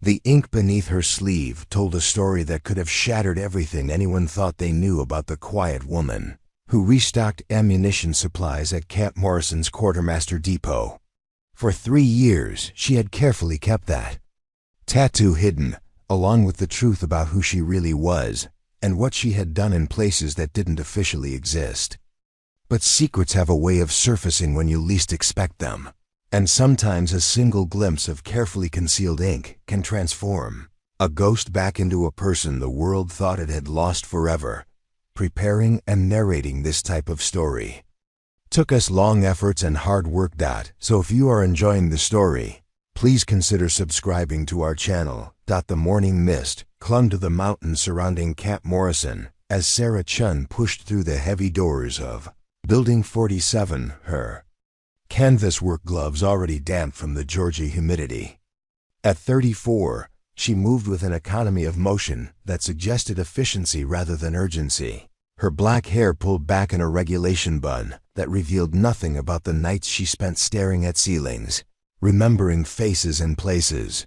The ink beneath her sleeve told a story that could have shattered everything anyone thought they knew about the quiet woman who restocked ammunition supplies at Camp Morrison's quartermaster depot. For 3 years, she had carefully kept that tattoo hidden, along with the truth about who she really was and what she had done in places that didn't officially exist. But secrets have a way of surfacing when you least expect them, and sometimes a single glimpse of carefully concealed ink can transform a ghost back into a person the world thought it had lost forever. Preparing and narrating this type of story took us long efforts and hard work. So if you are enjoying the story, please consider subscribing to our channel. The morning mist clung to the mountains surrounding Camp Morrison as Sarah Chen pushed through the heavy doors of Building 47, her canvas work gloves already damp from the Georgia humidity. At 34, she moved with an economy of motion that suggested efficiency rather than urgency. Her black hair pulled back in a regulation bun that revealed nothing about the nights she spent staring at ceilings, remembering faces and places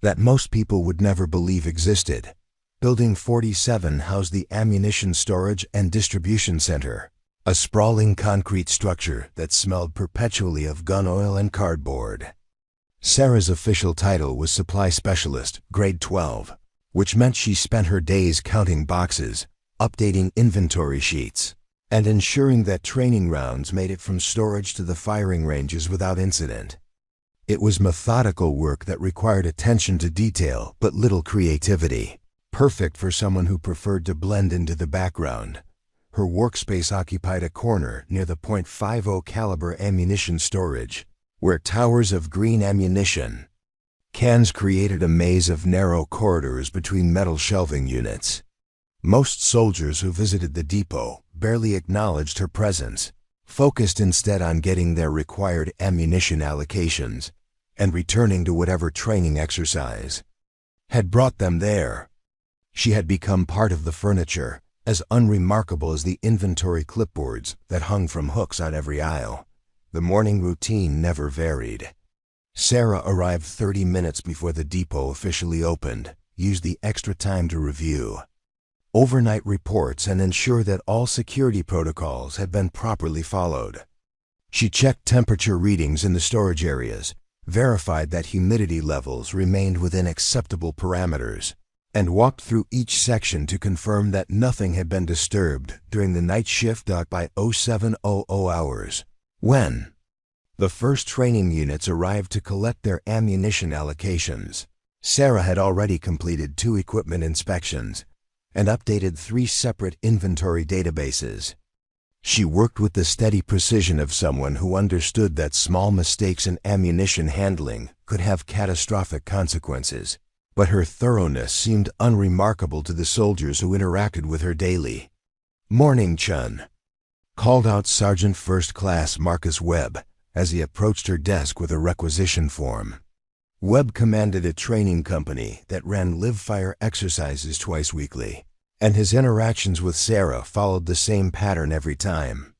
that most people would never believe existed. Building 47 housed the Ammunition Storage and Distribution Center, a sprawling concrete structure that smelled perpetually of gun oil and cardboard. Sarah's official title was Supply Specialist, Grade 12, which meant she spent her days counting boxes, updating inventory sheets, and ensuring that training rounds made it from storage to the firing ranges without incident. It was methodical work that required attention to detail but little creativity, perfect for someone who preferred to blend into the background. Her workspace occupied a corner near the .50 caliber ammunition storage, where towers of green ammunition cans created a maze of narrow corridors between metal shelving units. Most soldiers who visited the depot barely acknowledged her presence, focused instead on getting their required ammunition allocations and returning to whatever training exercise had brought them there. She had become part of the furniture, as unremarkable as the inventory clipboards that hung from hooks on every aisle. The morning routine never varied. Sarah arrived 30 minutes before the depot officially opened, used the extra time to review overnight reports and ensure that all security protocols had been properly followed. She checked temperature readings in the storage areas, verified that humidity levels remained within acceptable parameters, and walked through each section to confirm that nothing had been disturbed during the night shift by 0700 hours, when the first training units arrived to collect their ammunition allocations. Sarah had already completed 2 equipment inspections and updated 3 separate inventory databases. She worked with the steady precision of someone who understood that small mistakes in ammunition handling could have catastrophic consequences, but her thoroughness seemed unremarkable to the soldiers who interacted with her daily. "Morning, Chen," called out Sergeant First Class Marcus Webb as he approached her desk with a requisition form. Webb commanded a training company that ran live-fire exercises twice weekly, and his interactions with Sarah followed the same pattern every time.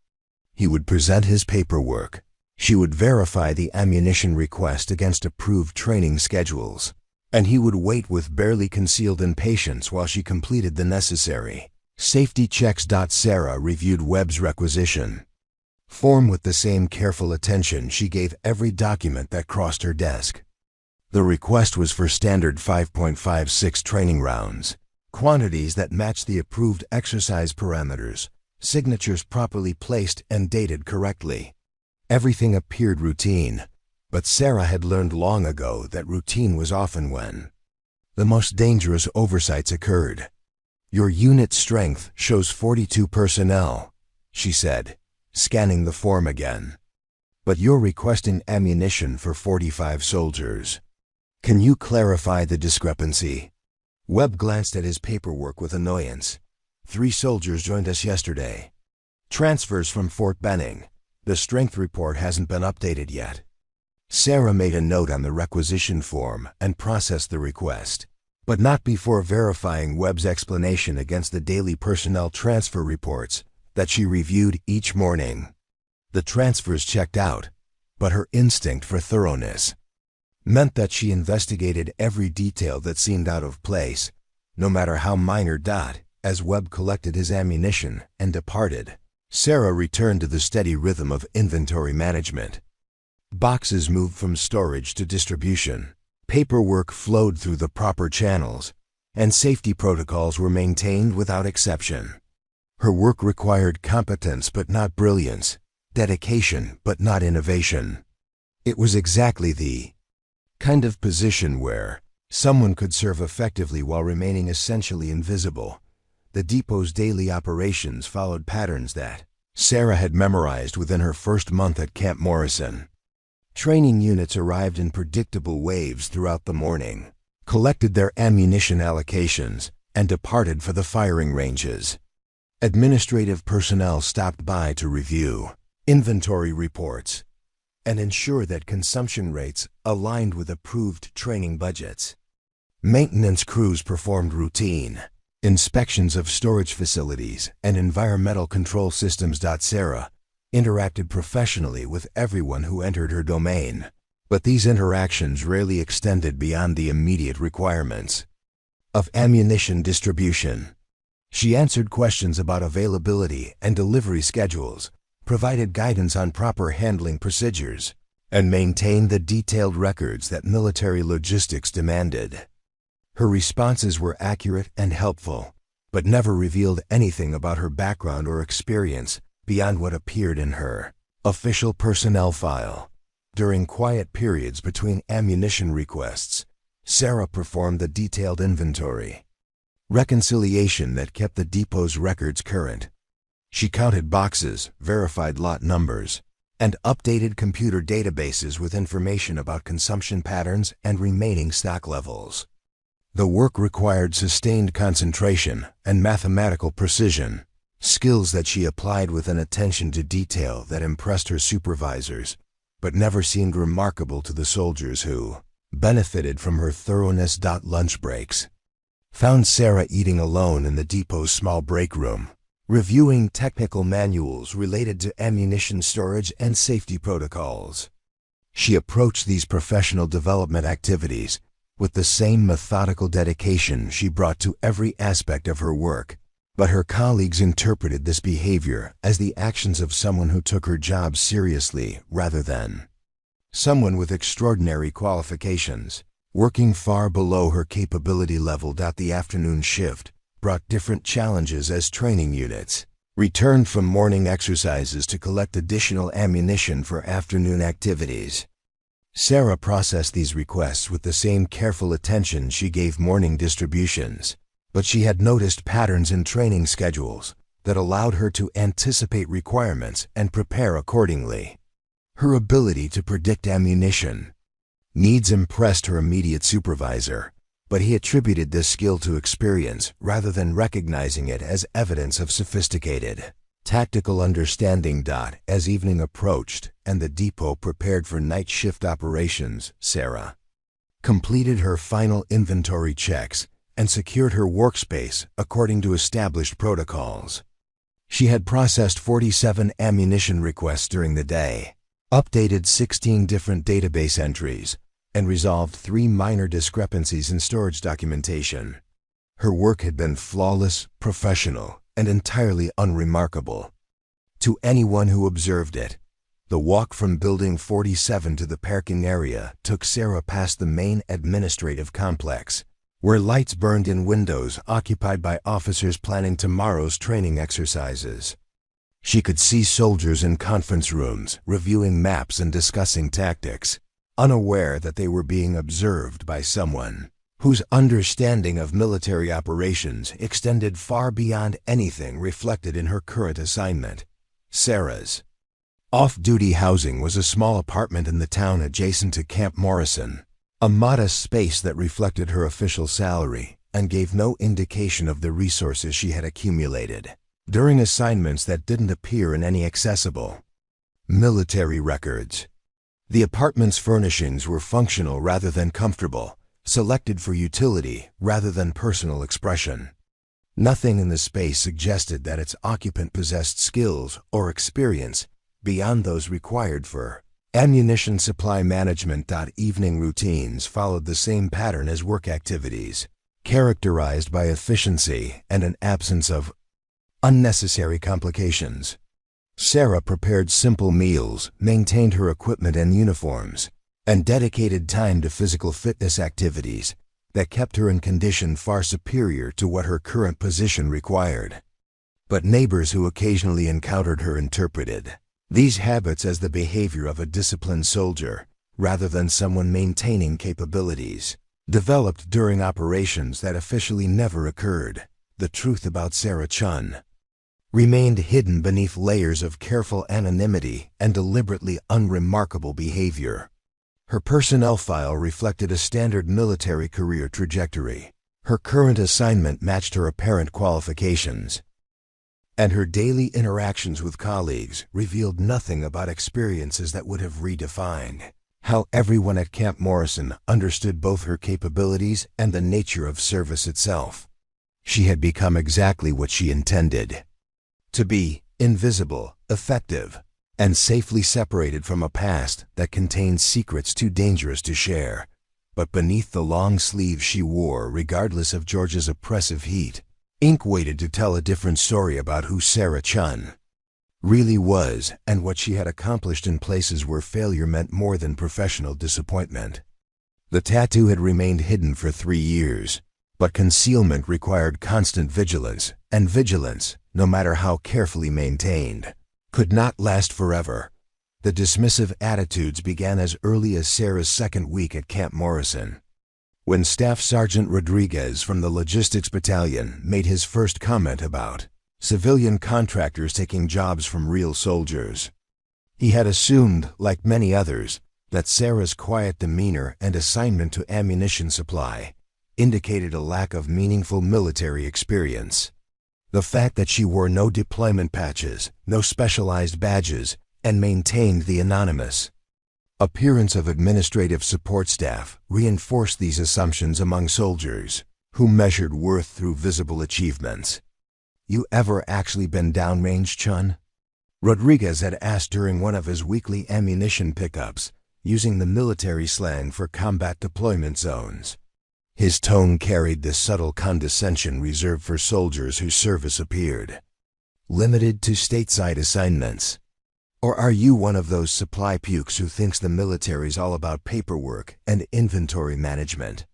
He would present his paperwork. She would verify the ammunition request against approved training schedules, and he would wait with barely concealed impatience while she completed the necessary safety checks. Sarah reviewed Webb's requisition form with the same careful attention she gave every document that crossed her desk. The request was for standard 5.56 training rounds, quantities that matched the approved exercise parameters, signatures properly placed and dated correctly. Everything appeared routine, but Sarah had learned long ago that routine was often when the most dangerous oversights occurred. "Your unit strength shows 42 personnel," she said, scanning the form again. "But you're requesting ammunition for 45 soldiers. Can you clarify the discrepancy?" Webb glanced at his paperwork with annoyance. 3 soldiers joined us yesterday. Transfers from Fort Benning. The strength report hasn't been updated yet. Sarah made a note on the requisition form and processed the request, but not before verifying Webb's explanation against the daily personnel transfer reports that she reviewed each morning. The transfers checked out, but her instinct for thoroughness meant that she investigated every detail that seemed out of place, no matter how minor. As Webb collected his ammunition and departed, Sarah returned to the steady rhythm of inventory management. Boxes moved from storage to distribution, paperwork flowed through the proper channels, and safety protocols were maintained without exception. Her work required competence but not brilliance, dedication but not innovation. It was exactly the kind of position where someone could serve effectively while remaining essentially invisible. The depot's daily operations followed patterns that Sarah had memorized within her first month at Camp Morrison. Training units arrived in predictable waves throughout the morning, collected their ammunition allocations, and departed for the firing ranges. Administrative personnel stopped by to review inventory reports and ensure that consumption rates aligned with approved training budgets. Maintenance crews performed routine inspections of storage facilities and environmental control systems. Sarah interacted professionally with everyone who entered her domain, but these interactions rarely extended beyond the immediate requirements of ammunition distribution. She answered questions about availability and delivery schedules, provided guidance on proper handling procedures, and maintained the detailed records that military logistics demanded. Her responses were accurate and helpful, but never revealed anything about her background or experience beyond what appeared in her official personnel file. During quiet periods between ammunition requests, Sarah performed the detailed inventory reconciliation that kept the depot's records current. She counted boxes, verified lot numbers, and updated computer databases with information about consumption patterns and remaining stock levels. The work required sustained concentration and mathematical precision, skills that she applied with an attention to detail that impressed her supervisors, but never seemed remarkable to the soldiers who benefited from her thoroughness. Lunch breaks found Sarah eating alone in the depot's small break room, reviewing technical manuals related to ammunition storage and safety protocols. She approached these professional development activities with the same methodical dedication she brought to every aspect of her work, but her colleagues interpreted this behavior as the actions of someone who took her job seriously rather than someone with extraordinary qualifications. Working far below her capability level. The afternoon shift brought different challenges as training units returned from morning exercises to collect additional ammunition for afternoon activities. Sarah processed these requests with the same careful attention she gave morning distributions, but she had noticed patterns in training schedules that allowed her to anticipate requirements and prepare accordingly. Her ability to predict ammunition needs impressed her immediate supervisor, but he attributed this skill to experience rather than recognizing it as evidence of sophisticated tactical understanding. As evening approached and the depot prepared for night shift operations, Sarah completed her final inventory checks and secured her workspace according to established protocols. She had processed 47 ammunition requests during the day, updated 16 different database entries, and resolved 3 minor discrepancies in storage documentation. Her work had been flawless, professional, and entirely unremarkable. To anyone who observed it, the walk from Building 47 to the parking area took Sarah past the main administrative complex, where lights burned in windows occupied by officers planning tomorrow's training exercises. She could see soldiers in conference rooms reviewing maps and discussing tactics, unaware that they were being observed by someone whose understanding of military operations extended far beyond anything reflected in her current assignment. Sarah's off-duty housing was a small apartment in the town adjacent to Camp Morrison, a modest space that reflected her official salary and gave no indication of the resources she had accumulated during assignments that didn't appear in any accessible military records. The apartment's furnishings were functional rather than comfortable, selected for utility rather than personal expression. Nothing in the space suggested that its occupant possessed skills or experience beyond those required for Ammunition supply management. Evening routines followed the same pattern as work activities, characterized by efficiency and an absence of unnecessary complications. Sarah prepared simple meals, maintained her equipment and uniforms, and dedicated time to physical fitness activities that kept her in condition far superior to what her current position required. But neighbors who occasionally encountered her interpreted these habits as the behavior of a disciplined soldier, rather than someone maintaining capabilities developed during operations that officially never occurred. The truth about Sarah Chen remained hidden beneath layers of careful anonymity and deliberately unremarkable behavior. Her personnel file reflected a standard military career trajectory. Her current assignment matched her apparent qualifications, and her daily interactions with colleagues revealed nothing about experiences that would have redefined how everyone at Camp Morrison understood both her capabilities and the nature of service itself. She had become exactly what she intended: to be invisible, effective, and safely separated from a past that contained secrets too dangerous to share. But beneath the long sleeves she wore, regardless of Georgia's oppressive heat, ink waited to tell a different story about who Sarah Chen really was and what she had accomplished in places where failure meant more than professional disappointment. The tattoo had remained hidden for 3 years, but concealment required constant vigilance, and vigilance, no matter how carefully maintained, could not last forever. The dismissive attitudes began as early as Sarah's second week at Camp Morrison, when Staff Sergeant Rodriguez from the Logistics Battalion made his first comment about civilian contractors taking jobs from real soldiers. He had assumed, like many others, that Sarah's quiet demeanor and assignment to ammunition supply indicated a lack of meaningful military experience. The fact that she wore no deployment patches, no specialized badges, and maintained the anonymous appearance of administrative support staff reinforced these assumptions among soldiers, who measured worth through visible achievements. "You ever actually been downrange, Chen?" Rodriguez had asked during one of his weekly ammunition pickups, using the military slang for combat deployment zones. His tone carried the subtle condescension reserved for soldiers whose service appeared limited to stateside assignments. "Or are you one of those supply pukes who thinks the military's all about paperwork and inventory management?"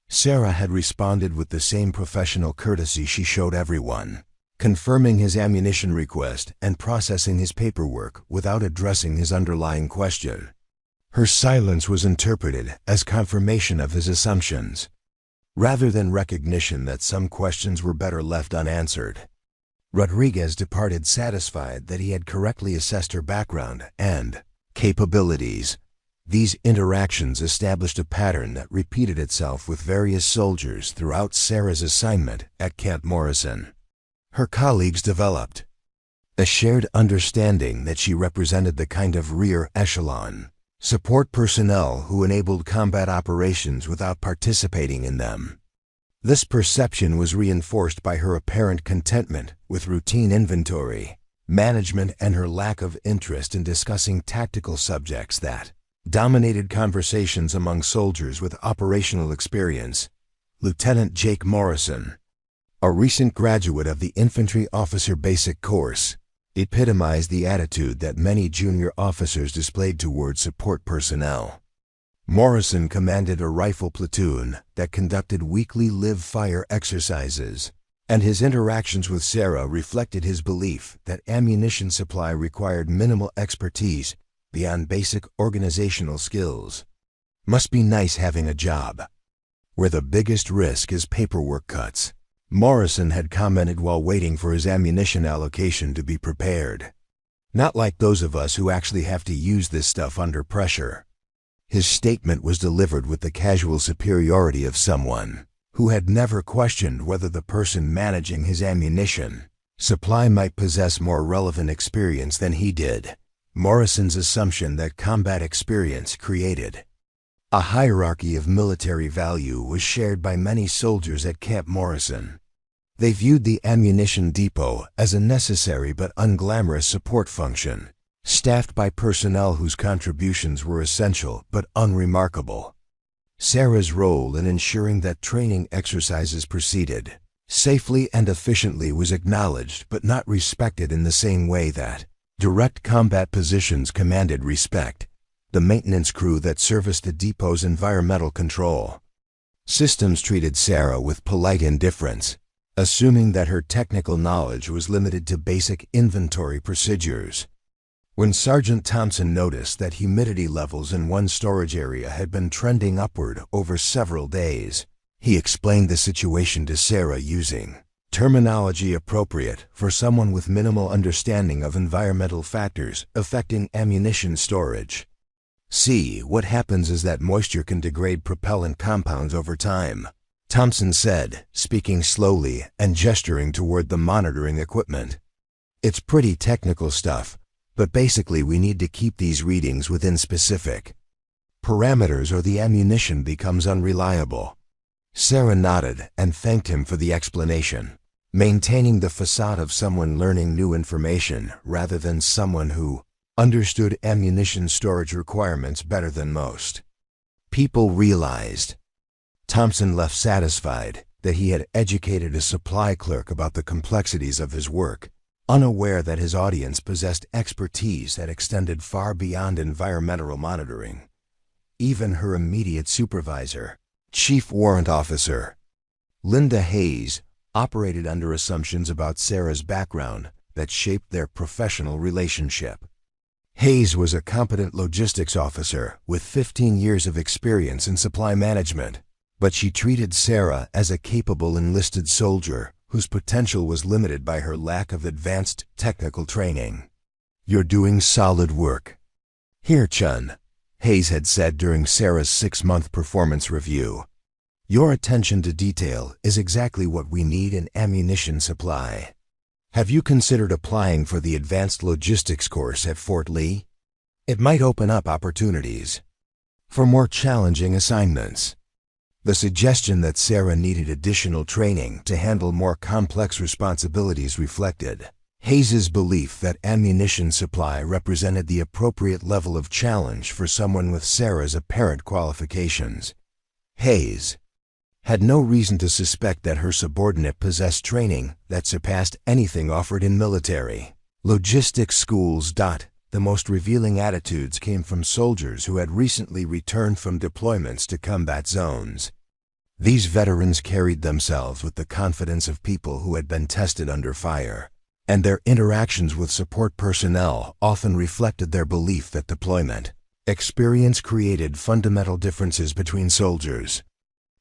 Sarah had responded with the same professional courtesy she showed everyone, confirming his ammunition request and processing his paperwork without addressing his underlying question. Her silence was interpreted as confirmation of his assumptions, rather than recognition that some questions were better left unanswered. Rodriguez departed satisfied that he had correctly assessed her background and capabilities. These interactions established a pattern that repeated itself with various soldiers throughout Sarah's assignment at Camp Morrison. Her colleagues developed a shared understanding that she represented the kind of rear echelon support personnel who enabled combat operations without participating in them. This perception was reinforced by her apparent contentment with routine inventory management and her lack of interest in discussing tactical subjects that dominated conversations among soldiers with operational experience. Lieutenant Jake Morrison, a recent graduate of the Infantry Officer Basic Course, epitomized the attitude that many junior officers displayed toward support personnel. Morrison commanded a rifle platoon that conducted weekly live-fire exercises, and his interactions with Sarah reflected his belief that ammunition supply required minimal expertise beyond basic organizational skills. "Must be nice having a job where the biggest risk is paperwork cuts," Morrison had commented while waiting for his ammunition allocation to be prepared. "Not like those of us who actually have to use this stuff under pressure." His statement was delivered with the casual superiority of someone who had never questioned whether the person managing his ammunition supply might possess more relevant experience than he did. Morrison's assumption that combat experience created a hierarchy of military value was shared by many soldiers at Camp Morrison. They viewed the ammunition depot as a necessary but unglamorous support function, staffed by personnel whose contributions were essential but unremarkable. Sarah's role in ensuring that training exercises proceeded safely and efficiently was acknowledged but not respected in the same way that direct combat positions commanded respect. The maintenance crew that serviced the depot's environmental control systems treated Sarah with polite indifference, assuming that her technical knowledge was limited to basic inventory procedures. When Sergeant Thompson noticed that humidity levels in one storage area had been trending upward over several days, he explained the situation to Sarah using terminology appropriate for someone with minimal understanding of environmental factors affecting ammunition storage. "See, what happens is that moisture can degrade propellant compounds over time," Thompson said, speaking slowly and gesturing toward the monitoring equipment. "It's pretty technical stuff, but basically we need to keep these readings within specific parameters or the ammunition becomes unreliable." Sarah nodded and thanked him for the explanation, maintaining the facade of someone learning new information rather than someone who understood ammunition storage requirements better than most people realized. Thompson left satisfied that he had educated a supply clerk about the complexities of his work, unaware that his audience possessed expertise that extended far beyond environmental monitoring. Even her immediate supervisor, Chief Warrant Officer Linda Hayes, operated under assumptions about Sarah's background that shaped their professional relationship. Hayes was a competent logistics officer with 15 years of experience in supply management, but she treated Sarah as a capable enlisted soldier whose potential was limited by her lack of advanced technical training. "You're doing solid work here, Chen," Hayes had said during Sarah's 6-month performance review. "Your attention to detail is exactly what we need in ammunition supply. Have you considered applying for the Advanced Logistics course at Fort Lee? It might open up opportunities for more challenging assignments." The suggestion that Sarah needed additional training to handle more complex responsibilities reflected Hayes's belief that ammunition supply represented the appropriate level of challenge for someone with Sarah's apparent qualifications. Hayes had no reason to suspect that her subordinate possessed training that surpassed anything offered in military logistics schools. The most revealing attitudes came from soldiers who had recently returned from deployments to combat zones. These veterans carried themselves with the confidence of people who had been tested under fire, and their interactions with support personnel often reflected their belief that deployment experience created fundamental differences between soldiers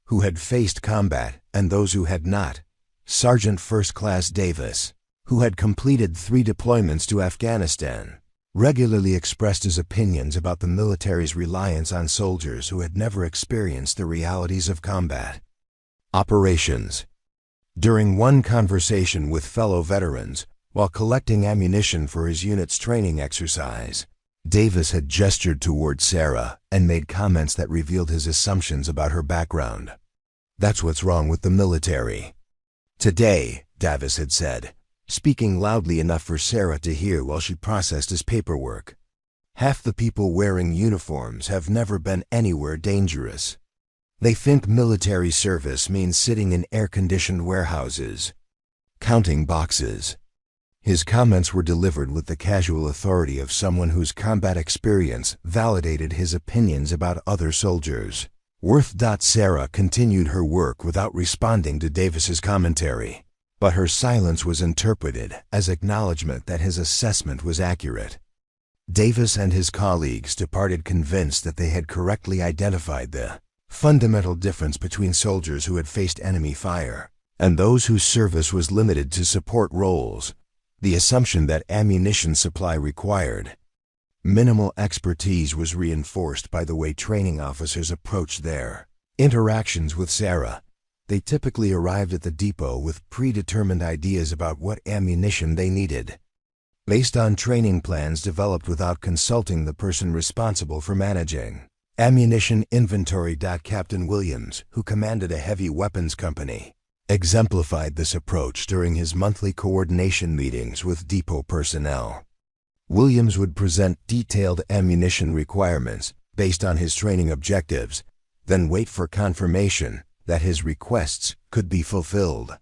who had faced combat and those who had not. Sergeant First Class Davis, who had completed 3 deployments to Afghanistan, regularly expressed his opinions about the military's reliance on soldiers who had never experienced the realities of combat operations. During one conversation with fellow veterans, while collecting ammunition for his unit's training exercise, Davis had gestured toward Sarah and made comments that revealed his assumptions about her background. "That's what's wrong with the military today," Davis had said, speaking loudly enough for Sarah to hear while she processed his paperwork. "Half the people wearing uniforms have never been anywhere dangerous. They think military service means sitting in air-conditioned warehouses, counting boxes." His comments were delivered with the casual authority of someone whose combat experience validated his opinions about other soldiers. Sarah continued her work without responding to Davis's commentary, but her silence was interpreted as acknowledgement that his assessment was accurate. Davis and his colleagues departed convinced that they had correctly identified the fundamental difference between soldiers who had faced enemy fire and those whose service was limited to support roles. The assumption that ammunition supply required minimal expertise was reinforced by the way training officers approached their interactions with Sarah. They typically arrived at the depot with predetermined ideas about what ammunition they needed, based on training plans developed without consulting the person responsible for managing ammunition inventory. Captain Williams, who commanded a heavy weapons company, exemplified this approach during his monthly coordination meetings with depot personnel. Williams would present detailed ammunition requirements based on his training objectives, then wait for confirmation that his requests could be fulfilled.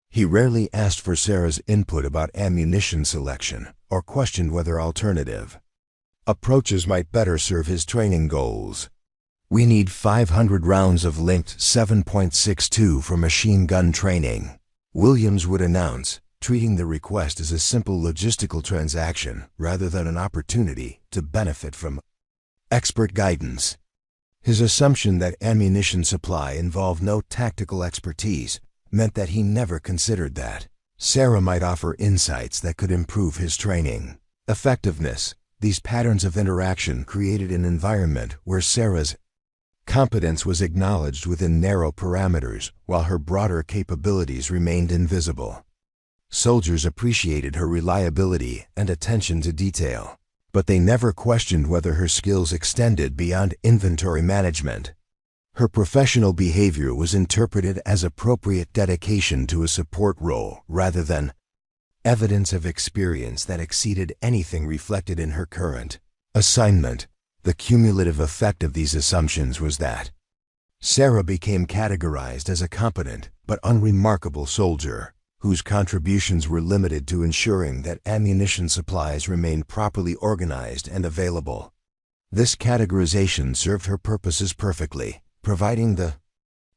He rarely asked for Sarah's input about ammunition selection or questioned whether alternative approaches might better serve his training goals. "We need 500 rounds of linked 7.62 for machine gun training," Williams would announce, treating the request as a simple logistical transaction rather than an opportunity to benefit from expert guidance. His assumption that ammunition supply involved no tactical expertise meant that he never considered that Sarah might offer insights that could improve his training effectiveness. These patterns of interaction created an environment where Sarah's competence was acknowledged within narrow parameters, while her broader capabilities remained invisible. Soldiers appreciated her reliability and attention to detail, but they never questioned whether her skills extended beyond inventory management. Her professional behavior was interpreted as appropriate dedication to a support role rather than evidence of experience that exceeded anything reflected in her current assignment. The cumulative effect of these assumptions was that Sarah became categorized as a competent but unremarkable soldier, whose contributions were limited to ensuring that ammunition supplies remained properly organized and available. This categorization served her purposes perfectly, providing the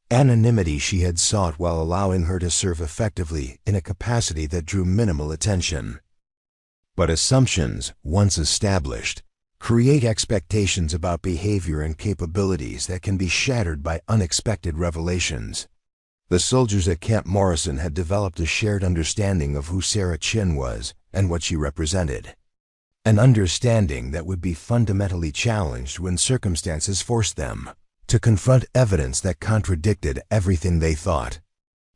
anonymity she had sought while allowing her to serve effectively in a capacity that drew minimal attention. But assumptions, once established, create expectations about behavior and capabilities that can be shattered by unexpected revelations. The soldiers at Camp Morrison had developed a shared understanding of who Sarah Chen was and what she represented. An understanding that would be fundamentally challenged when circumstances forced them to confront evidence that contradicted everything they thought.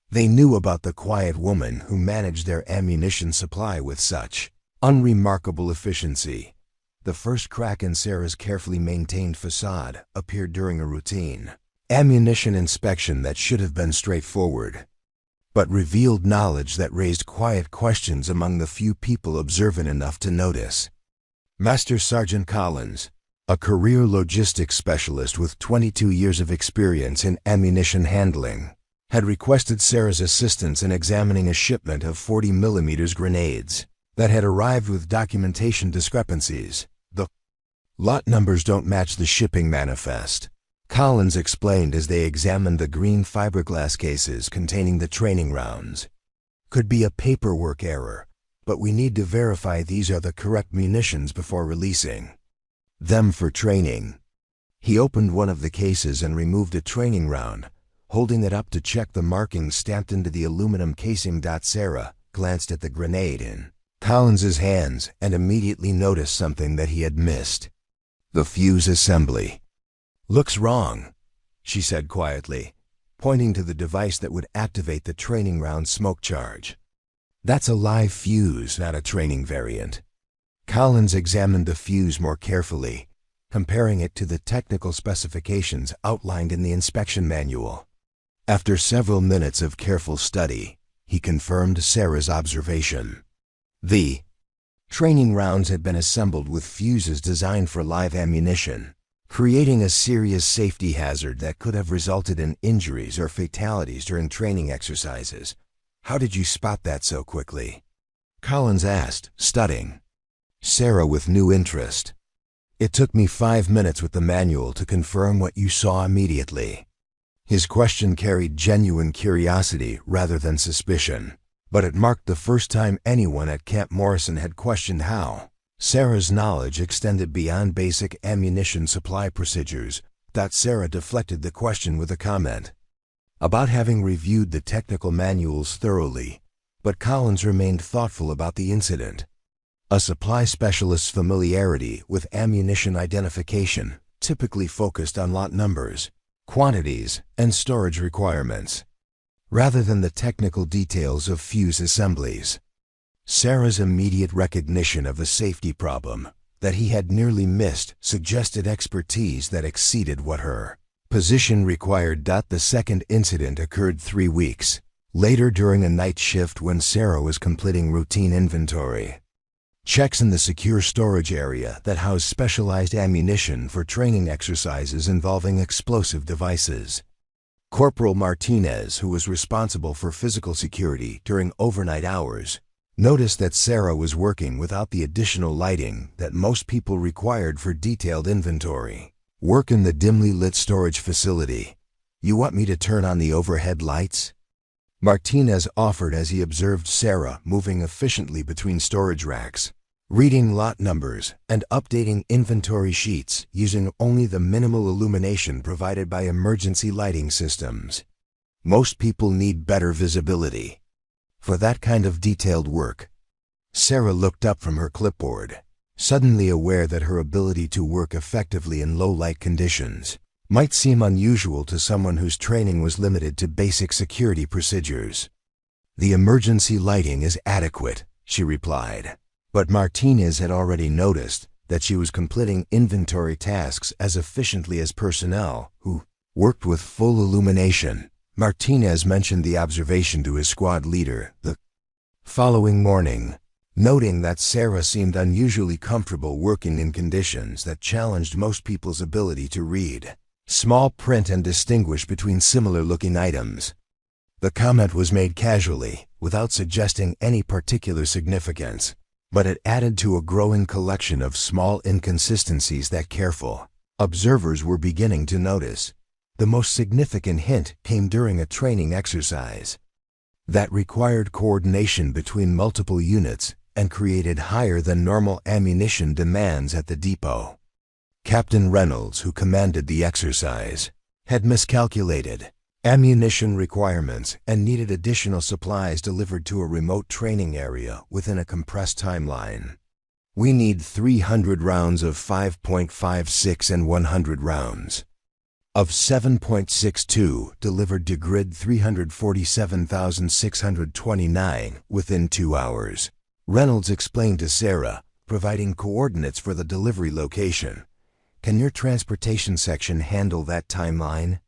They knew about the quiet woman who managed their ammunition supply with such unremarkable efficiency. The first crack in Sarah's carefully maintained facade appeared during a routine ammunition inspection that should have been straightforward, but revealed knowledge that raised quiet questions among the few people observant enough to notice. Master Sergeant Collins, a career logistics specialist with 22 years of experience in ammunition handling, had requested Sarah's assistance in examining a shipment of 40mm grenades that had arrived with documentation discrepancies. The lot numbers don't match the shipping manifest, Collins explained as they examined the green fiberglass cases containing the training rounds. Could be a paperwork error, but we need to verify these are the correct munitions before releasing them for training. He opened one of the cases and removed a training round, holding it up to check the markings stamped into the aluminum casing. Sarah glanced at the grenade in Collins's hands and immediately noticed something that he had missed. The fuse assembly. "Looks wrong," she said quietly, pointing to the device that would activate the training round smoke charge. "That's a live fuse, not a training variant." Collins examined the fuse more carefully, comparing it to the technical specifications outlined in the inspection manual. After several minutes of careful study, he confirmed Sarah's observation. The training rounds had been assembled with fuses designed for live ammunition, creating a serious safety hazard that could have resulted in injuries or fatalities during training exercises. "How did you spot that so quickly?" Collins asked, studying Sarah with new interest. "It took me 5 minutes with the manual to confirm what you saw immediately." His question carried genuine curiosity rather than suspicion, but it marked the first time anyone at Camp Morrison had questioned how Sarah's knowledge extended beyond basic ammunition supply procedures. Sarah deflected the question with a comment about having reviewed the technical manuals thoroughly, but Collins remained thoughtful about the incident. A supply specialist's familiarity with ammunition identification typically focused on lot numbers, quantities, and storage requirements, rather than the technical details of fuse assemblies. Sarah's immediate recognition of a safety problem that he had nearly missed suggested expertise that exceeded what her position required. The second incident occurred 3 weeks later during a night shift when Sarah was completing routine inventory. Checks in the secure storage area that housed specialized ammunition for training exercises involving explosive devices. Corporal Martinez, who was responsible for physical security during overnight hours, noticed that Sarah was working without the additional lighting that most people required for detailed inventory. Work in the dimly lit storage facility. You want me to turn on the overhead lights? Martinez offered as he observed Sarah moving efficiently between storage racks, reading lot numbers and updating inventory sheets using only the minimal illumination provided by emergency lighting systems. Most people need better visibility for that kind of detailed work. Sarah looked up from her clipboard, suddenly aware that her ability to work effectively in low-light conditions might seem unusual to someone whose training was limited to basic security procedures. "The emergency lighting is adequate," she replied. But Martinez had already noticed that she was completing inventory tasks as efficiently as personnel who worked with full illumination. Martinez mentioned the observation to his squad leader the following morning, noting that Sarah seemed unusually comfortable working in conditions that challenged most people's ability to read small print and distinguish between similar-looking items. The comment was made casually, without suggesting any particular significance, but it added to a growing collection of small inconsistencies that careful observers were beginning to notice. The most significant hint came during a training exercise that required coordination between multiple units and created higher than normal ammunition demands at the depot. Captain Reynolds, who commanded the exercise, had miscalculated ammunition requirements and needed additional supplies delivered to a remote training area within a compressed timeline. "We need 300 rounds of 5.56 and 100 rounds of 7.62 delivered to grid 347,629 within 2 hours. Reynolds explained to Sarah, providing coordinates for the delivery location. "Can your transportation section handle that timeline?"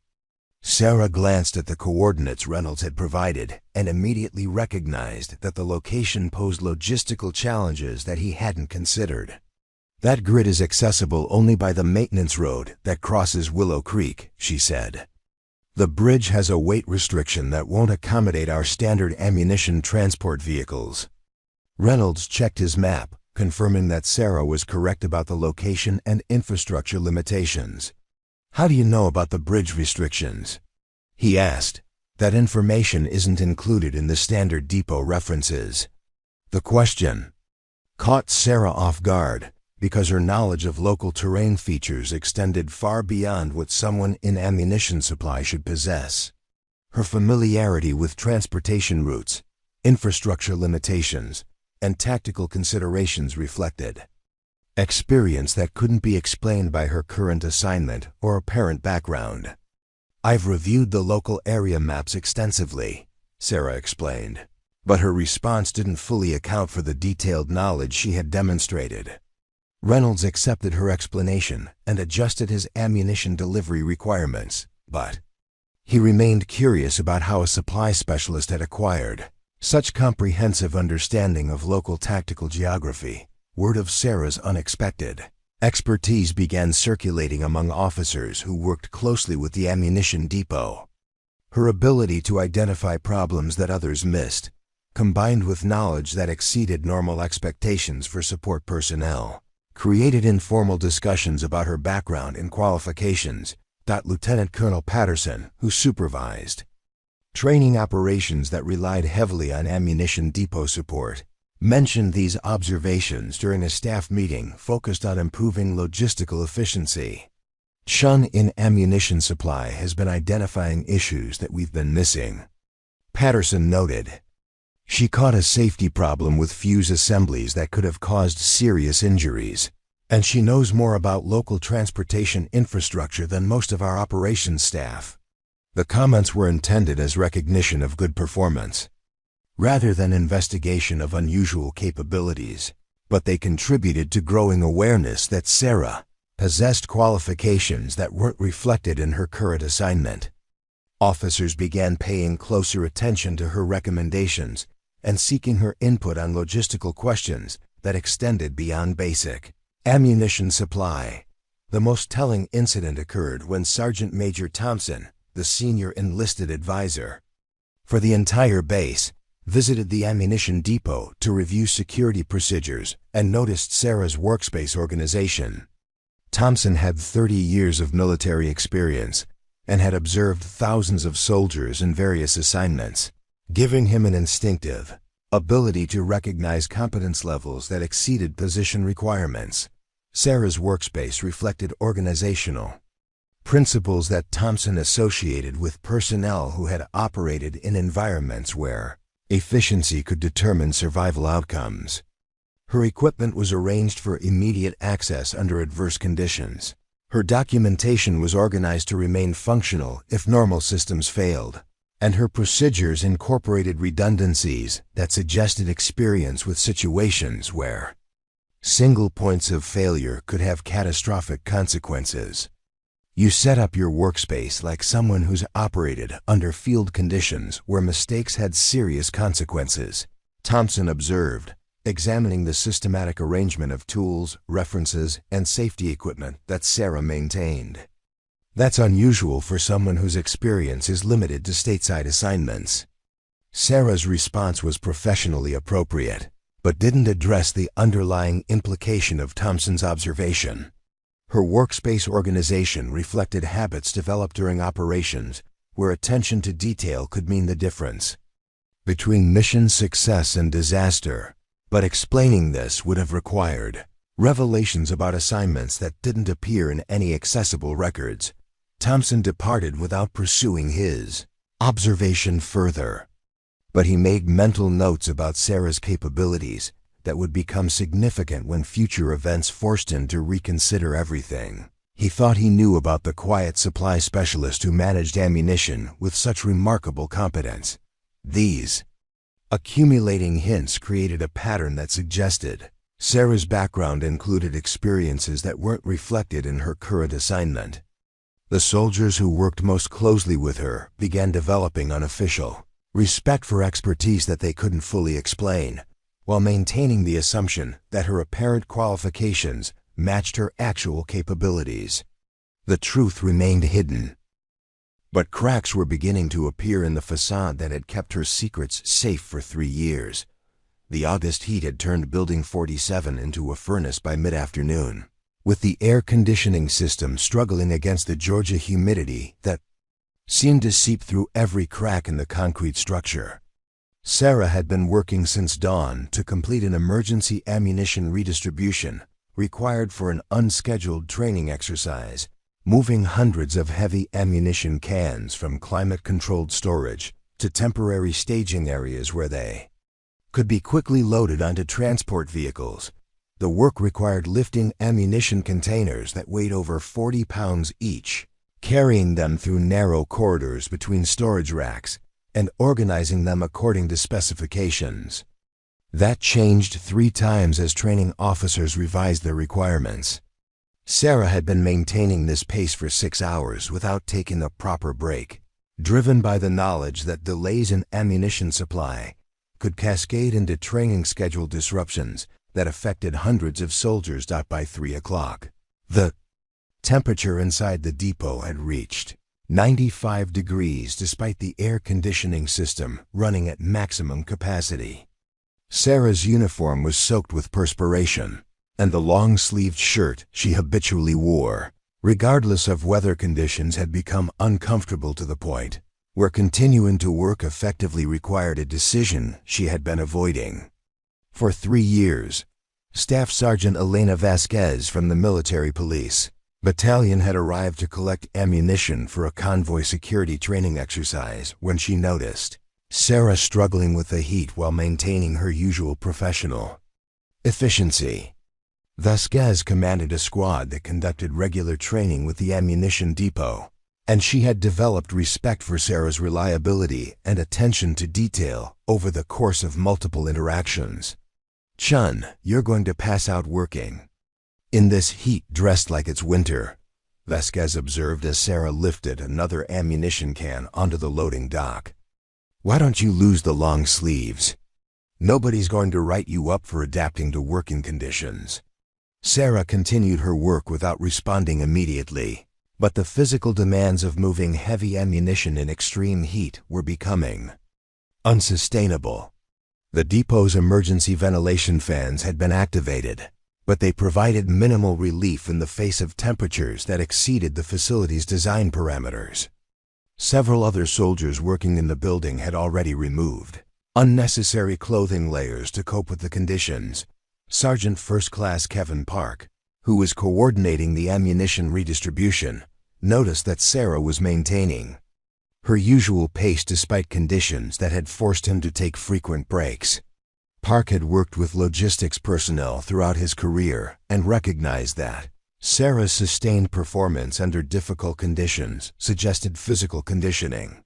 Sarah glanced at the coordinates Reynolds had provided and immediately recognized that the location posed logistical challenges that he hadn't considered. "That grid is accessible only by the maintenance road that crosses Willow Creek," she said. "The bridge has a weight restriction that won't accommodate our standard ammunition transport vehicles." Reynolds checked his map, confirming that Sarah was correct about the location and infrastructure limitations. "How do you know about the bridge restrictions?" he asked. "That information isn't included in the standard depot references." The question caught Sarah off guard because her knowledge of local terrain features extended far beyond what someone in ammunition supply should possess. Her familiarity with transportation routes, infrastructure limitations, and tactical considerations reflected experience that couldn't be explained by her current assignment or apparent background. "I've reviewed the local area maps extensively," Sarah explained, but her response didn't fully account for the detailed knowledge she had demonstrated. Reynolds accepted her explanation and adjusted his ammunition delivery requirements, but he remained curious about how a supply specialist had acquired such comprehensive understanding of local tactical geography. Word of Sarah's unexpected expertise began circulating among officers who worked closely with the ammunition depot. Her ability to identify problems that others missed, combined with knowledge that exceeded normal expectations for support personnel, created informal discussions about her background and qualifications. Lieutenant Colonel Patterson, who supervised training operations that relied heavily on ammunition depot support, mentioned these observations during a staff meeting focused on improving logistical efficiency. "Chen in ammunition supply has been identifying issues that we've been missing," Patterson noted. "She caught a safety problem with fuse assemblies that could have caused serious injuries, and she knows more about local transportation infrastructure than most of our operations staff." The comments were intended as recognition of good performance, rather than investigation of unusual capabilities, but they contributed to growing awareness that Sarah possessed qualifications that weren't reflected in her current assignment. Officers began paying closer attention to her recommendations and seeking her input on logistical questions that extended beyond basic ammunition supply. The most telling incident occurred when Sergeant Major Thompson, the senior enlisted advisor for the entire base, visited the ammunition depot to review security procedures and noticed Sarah's workspace organization. Thompson had 30 years of military experience and had observed thousands of soldiers in various assignments, giving him an instinctive ability to recognize competence levels that exceeded position requirements. Sarah's workspace reflected organizational principles that Thompson associated with personnel who had operated in environments where efficiency could determine survival outcomes. Her equipment was arranged for immediate access under adverse conditions. Her documentation was organized to remain functional if normal systems failed, and her procedures incorporated redundancies that suggested experience with situations where single points of failure could have catastrophic consequences. You set up your workspace like someone who's operated under field conditions where mistakes had serious consequences, Thompson observed, examining the systematic arrangement of tools, references, and safety equipment that Sarah maintained. That's unusual for someone whose experience is limited to stateside assignments. Sarah's response was professionally appropriate, but didn't address the underlying implication of Thompson's observation. Her workspace organization reflected habits developed during operations where attention to detail could mean the difference between mission success and disaster, but explaining this would have required revelations about assignments that didn't appear in any accessible records. Thompson departed without pursuing his observation further, but he made mental notes about Sarah's capabilities that would become significant when future events forced him to reconsider everything. He thought he knew about the quiet supply specialist who managed ammunition with such remarkable competence. These accumulating hints created a pattern that suggested Sarah's background included experiences that weren't reflected in her current assignment. The soldiers who worked most closely with her began developing unofficial respect for expertise that they couldn't fully explain, while maintaining the assumption that her apparent qualifications matched her actual capabilities. The truth remained hidden, but cracks were beginning to appear in the facade that had kept her secrets safe for 3 years. The August heat had turned Building 47 into a furnace by mid-afternoon, with the air conditioning system struggling against the Georgia humidity that seemed to seep through every crack in the concrete structure. Sarah had been working since dawn to complete an emergency ammunition redistribution required for an unscheduled training exercise, moving hundreds of heavy ammunition cans from climate-controlled storage to temporary staging areas where they could be quickly loaded onto transport vehicles. The work required lifting ammunition containers that weighed over 40 pounds each, carrying them through narrow corridors between storage racks, and organizing them according to specifications. That changed 3 times as training officers revised their requirements. Sarah had been maintaining this pace for 6 hours without taking a proper break, driven by the knowledge that delays in ammunition supply could cascade into training schedule disruptions that affected hundreds of soldiers. By 3 o'clock, the temperature inside the depot had reached 95 degrees despite the air conditioning system running at maximum capacity. Sarah's uniform was soaked with perspiration, and the long-sleeved shirt she habitually wore, regardless of weather conditions, had become uncomfortable to the point where continuing to work effectively required a decision she had been avoiding. For 3 years, Staff Sergeant Elena Vasquez from the military police battalion had arrived to collect ammunition for a convoy security training exercise when she noticed Sarah struggling with the heat while maintaining her usual professional efficiency. Vasquez commanded a squad that conducted regular training with the ammunition depot, and she had developed respect for Sarah's reliability and attention to detail over the course of multiple interactions. "Chen, you're going to pass out working in this heat dressed like it's winter," Vasquez observed as Sarah lifted another ammunition can onto the loading dock. "Why don't you lose the long sleeves?" Nobody's going to write you up for adapting to working conditions. Sarah continued her work without responding immediately, but the physical demands of moving heavy ammunition in extreme heat were becoming unsustainable. The depot's emergency ventilation fans had been activated, but they provided minimal relief in the face of temperatures that exceeded the facility's design parameters. Several other soldiers working in the building had already removed unnecessary clothing layers to cope with the conditions. Sergeant First Class Kevin Park, who was coordinating the ammunition redistribution, noticed that Sarah was maintaining her usual pace despite conditions that had forced him to take frequent breaks. Park had worked with logistics personnel throughout his career and recognized that Sarah's sustained performance under difficult conditions suggested physical conditioning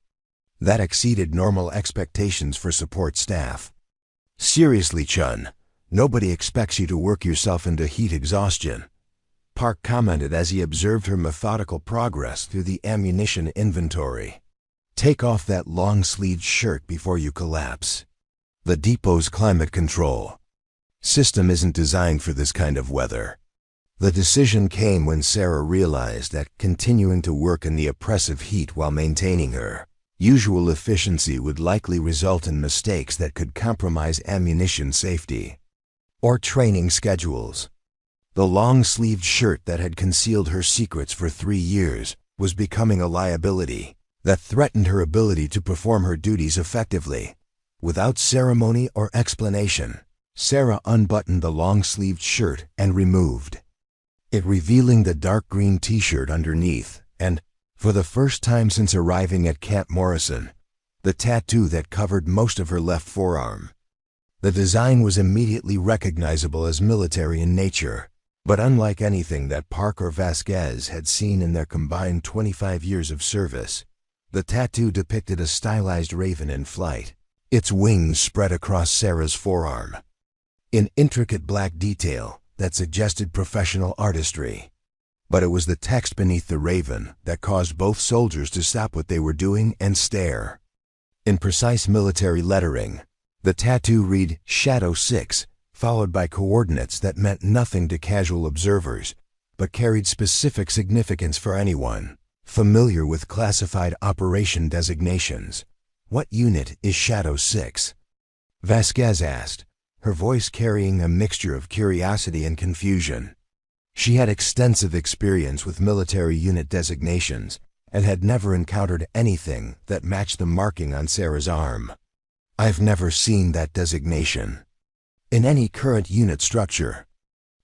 that exceeded normal expectations for support staff. "Seriously, Chen, nobody expects you to work yourself into heat exhaustion," Park commented as he observed her methodical progress through the ammunition inventory. "Take off that long-sleeved shirt before you collapse. The depot's climate control system isn't designed for this kind of weather." The decision came when Sarah realized that continuing to work in the oppressive heat while maintaining her usual efficiency would likely result in mistakes that could compromise ammunition safety or training schedules. The long-sleeved shirt that had concealed her secrets for 3 years was becoming a liability that threatened her ability to perform her duties effectively. Without ceremony or explanation, Sarah unbuttoned the long-sleeved shirt and removed it, revealing the dark green t-shirt underneath and, for the first time since arriving at Camp Morrison, the tattoo that covered most of her left forearm. The design was immediately recognizable as military in nature, but unlike anything that Park or Vasquez had seen in their combined 25 years of service, the tattoo depicted a stylized raven in flight, its wings spread across Sarah's forearm, in intricate black detail that suggested professional artistry. But it was the text beneath the raven that caused both soldiers to stop what they were doing and stare. In precise military lettering, the tattoo read Shadow 6, followed by coordinates that meant nothing to casual observers, but carried specific significance for anyone familiar with classified operation designations. "What unit is Shadow 6? Vasquez asked, her voice carrying a mixture of curiosity and confusion. She had extensive experience with military unit designations and had never encountered anything that matched the marking on Sarah's arm. "I've never seen that designation in any current unit structure."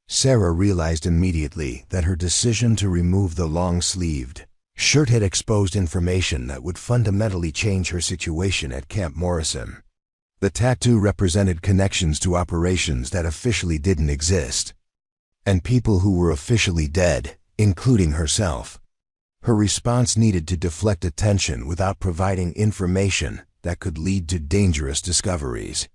Sarah realized immediately that her decision to remove the long-sleeved shirt had exposed information that would fundamentally change her situation at Camp Morrison. The tattoo represented connections to operations that officially didn't exist, and people who were officially dead, including herself. Her response needed to deflect attention without providing information that could lead to dangerous discoveries.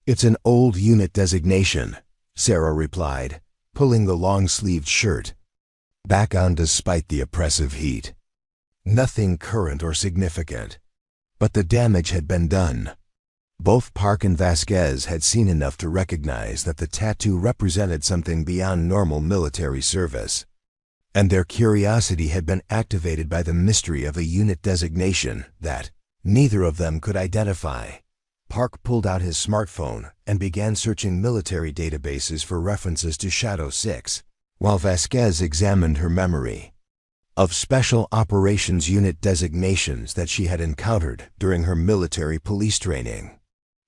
"It's an old unit designation," Sarah replied, pulling the long-sleeved shirt back on despite the oppressive heat. Nothing current or significant, but the damage had been done. Both Park and Vasquez had seen enough to recognize that the tattoo represented something beyond normal military service, and their curiosity had been activated by the mystery of a unit designation that neither of them could identify. Park pulled out his smartphone and began searching military databases for references to Shadow 6, while Vasquez examined her memory of special operations unit designations that she had encountered during her military police training.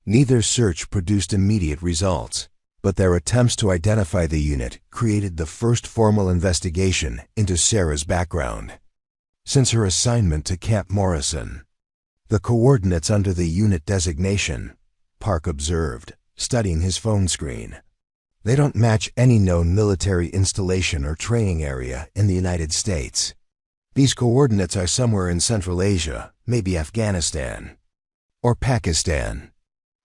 Neither search produced immediate results, but their attempts to identify the unit created the first formal investigation into Sarah's background. Since her assignment to Camp Morrison, the coordinates under the unit designation, Park observed, studying his phone screen, they don't match any known military installation or training area in the United States. These coordinates are somewhere in Central Asia, maybe Afghanistan or Pakistan.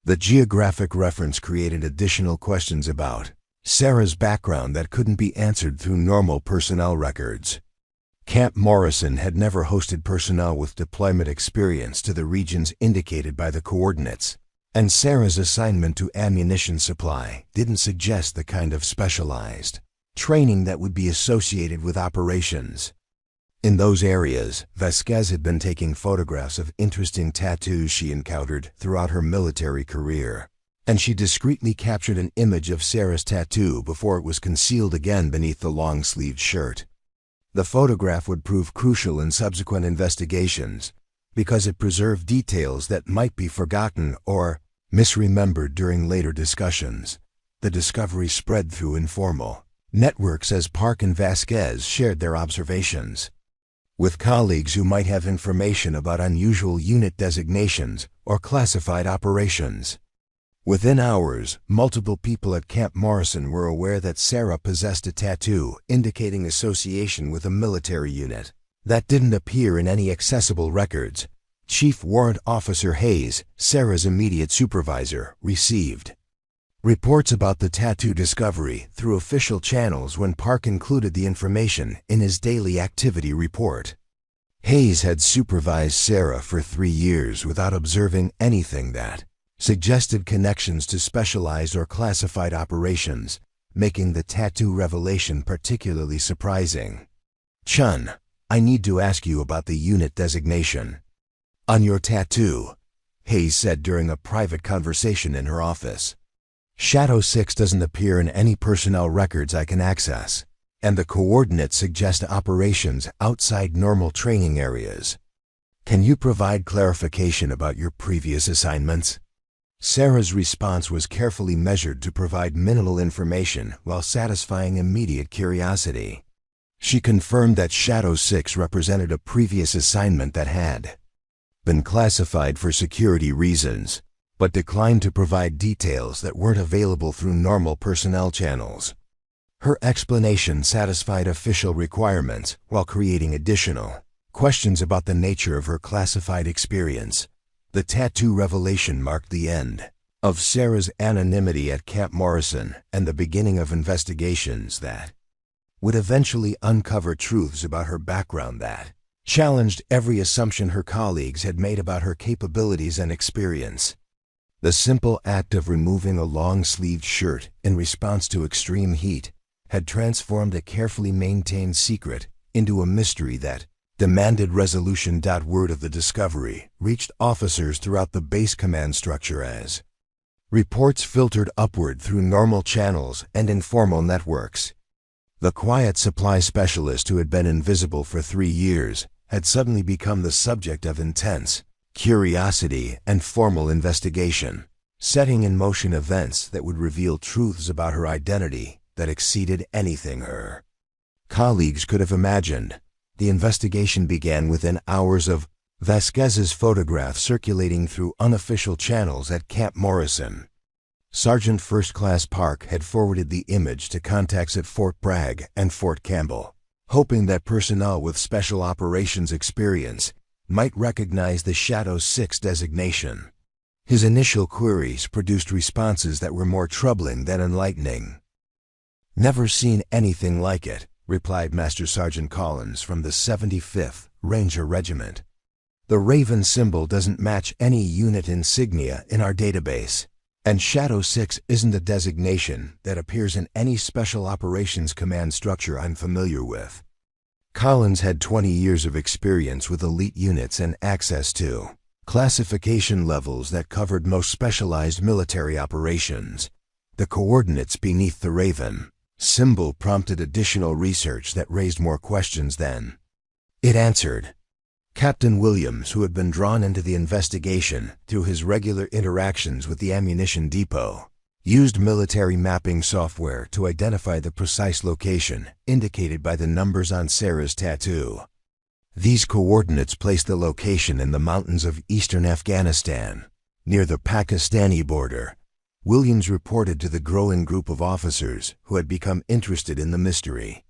The geographic reference created additional questions about Sarah's background that couldn't be answered through normal personnel records. Camp Morrison had never hosted personnel with deployment experience to the regions indicated by the coordinates, And Sarah's assignment to ammunition supply didn't suggest the kind of specialized training that would be associated with operations. In those areas, Vasquez had been taking photographs of interesting tattoos she encountered throughout her military career, and she discreetly captured an image of Sarah's tattoo before it was concealed again beneath the long-sleeved shirt. The photograph would prove crucial in subsequent investigations because it preserved details that might be forgotten or misremembered during later discussions. The discovery spread through informal networks as Park and Vasquez shared their observations with colleagues who might have information about unusual unit designations or classified operations. Within hours, multiple people at Camp Morrison were aware that Sarah possessed a tattoo indicating association with a military unit that didn't appear in any accessible records. Chief Warrant Officer Hayes, Sarah's immediate supervisor, received reports about the tattoo discovery through official channels when Park included the information in his daily activity report. Hayes had supervised Sarah for 3 years without observing anything that suggested connections to specialized or classified operations, making the tattoo revelation particularly surprising. "Chen, I need to ask you about the unit designation on your tattoo," Hayes said during a private conversation in her office. "Shadow 6 doesn't appear in any personnel records I can access, and the coordinates suggest operations outside normal training areas. Can you provide clarification about your previous assignments?" Sarah's response was carefully measured to provide minimal information while satisfying immediate curiosity. She confirmed that Shadow 6 represented a previous assignment that had been classified for security reasons, but declined to provide details that weren't available through normal personnel channels. Her explanation satisfied official requirements while creating additional questions about the nature of her classified experience. The tattoo revelation marked the end of Sarah's anonymity at Camp Morrison and the beginning of investigations that would eventually uncover truths about her background that challenged every assumption her colleagues had made about her capabilities and experience. The simple act of removing a long-sleeved shirt in response to extreme heat had transformed a carefully maintained secret into a mystery that demanded resolution. Word of the discovery reached officers throughout the base command structure as reports filtered upward through normal channels and informal networks. The quiet supply specialist who had been invisible for 3 years had suddenly become the subject of intense curiosity and formal investigation, setting in motion events that would reveal truths about her identity that exceeded anything her colleagues could have imagined. The investigation began within hours of Vasquez's photograph circulating through unofficial channels at Camp Morrison. Sergeant First Class Park had forwarded the image to contacts at Fort Bragg and Fort Campbell, hoping that personnel with special operations experience might recognize the Shadow 6 designation. His initial queries produced responses that were more troubling than enlightening. "Never seen anything like it," replied Master Sergeant Collins from the 75th Ranger Regiment. "The Raven symbol doesn't match any unit insignia in our database, and Shadow 6 isn't a designation that appears in any Special Operations Command structure I'm familiar with." Collins had 20 years of experience with elite units and access to classification levels that covered most specialized military operations. The coordinates beneath the Raven symbol prompted additional research that raised more questions than it answered. Captain Williams, who had been drawn into the investigation through his regular interactions with the ammunition depot, used military mapping software to identify the precise location indicated by the numbers on Sarah's tattoo. These coordinates placed the location in the mountains of eastern Afghanistan, near the Pakistani border. Williams reported to the growing group of officers who had become interested in the mystery.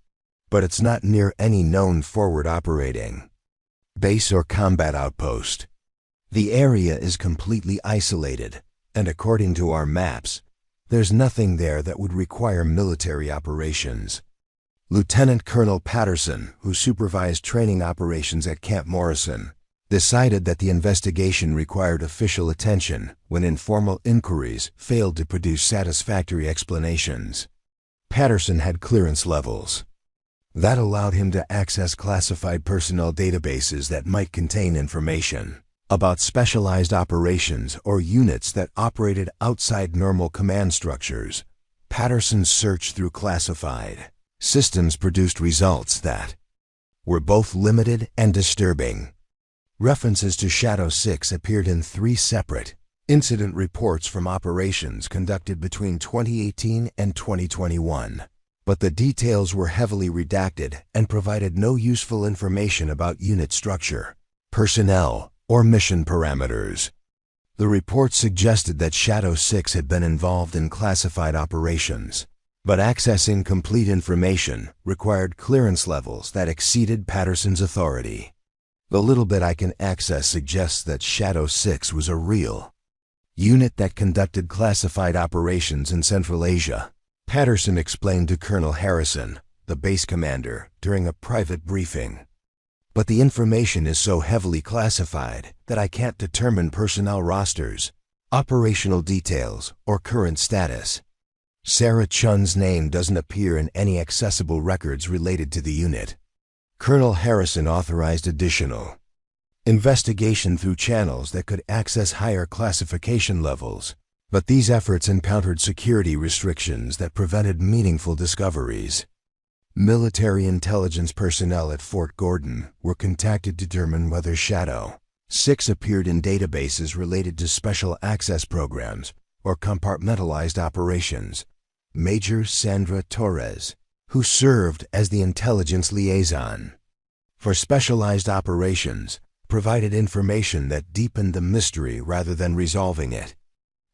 "But it's not near any known forward operating base or combat outpost. The area is completely isolated, and according to our maps, there's nothing there that would require military operations." Lieutenant Colonel Patterson, who supervised training operations at Camp Morrison, decided that the investigation required official attention when informal inquiries failed to produce satisfactory explanations. Patterson had clearance levels that allowed him to access classified personnel databases that might contain information about specialized operations or units that operated outside normal command structures. Patterson's search through classified systems produced results that were both limited and disturbing. References to Shadow 6 appeared in 3 separate incident reports from operations conducted between 2018 and 2021, but the details were heavily redacted and provided no useful information about unit structure, personnel, or mission parameters. The report suggested that Shadow 6 had been involved in classified operations, but accessing complete information required clearance levels that exceeded Patterson's authority. The little bit I can access suggests that Shadow 6 was a real unit that conducted classified operations in Central Asia, Patterson explained to Colonel Harrison, the base commander, during a private briefing. But the information is so heavily classified that I can't determine personnel rosters, operational details, or current status. Sarah Chun's name doesn't appear in any accessible records related to the unit. Colonel Harrison authorized additional investigation through channels that could access higher classification levels, but these efforts encountered security restrictions that prevented meaningful discoveries. Military intelligence personnel at Fort Gordon were contacted to determine whether Shadow 6 appeared in databases related to special access programs or compartmentalized operations. Major Sandra Torres, who served as the intelligence liaison for specialized operations, provided information that deepened the mystery rather than resolving it.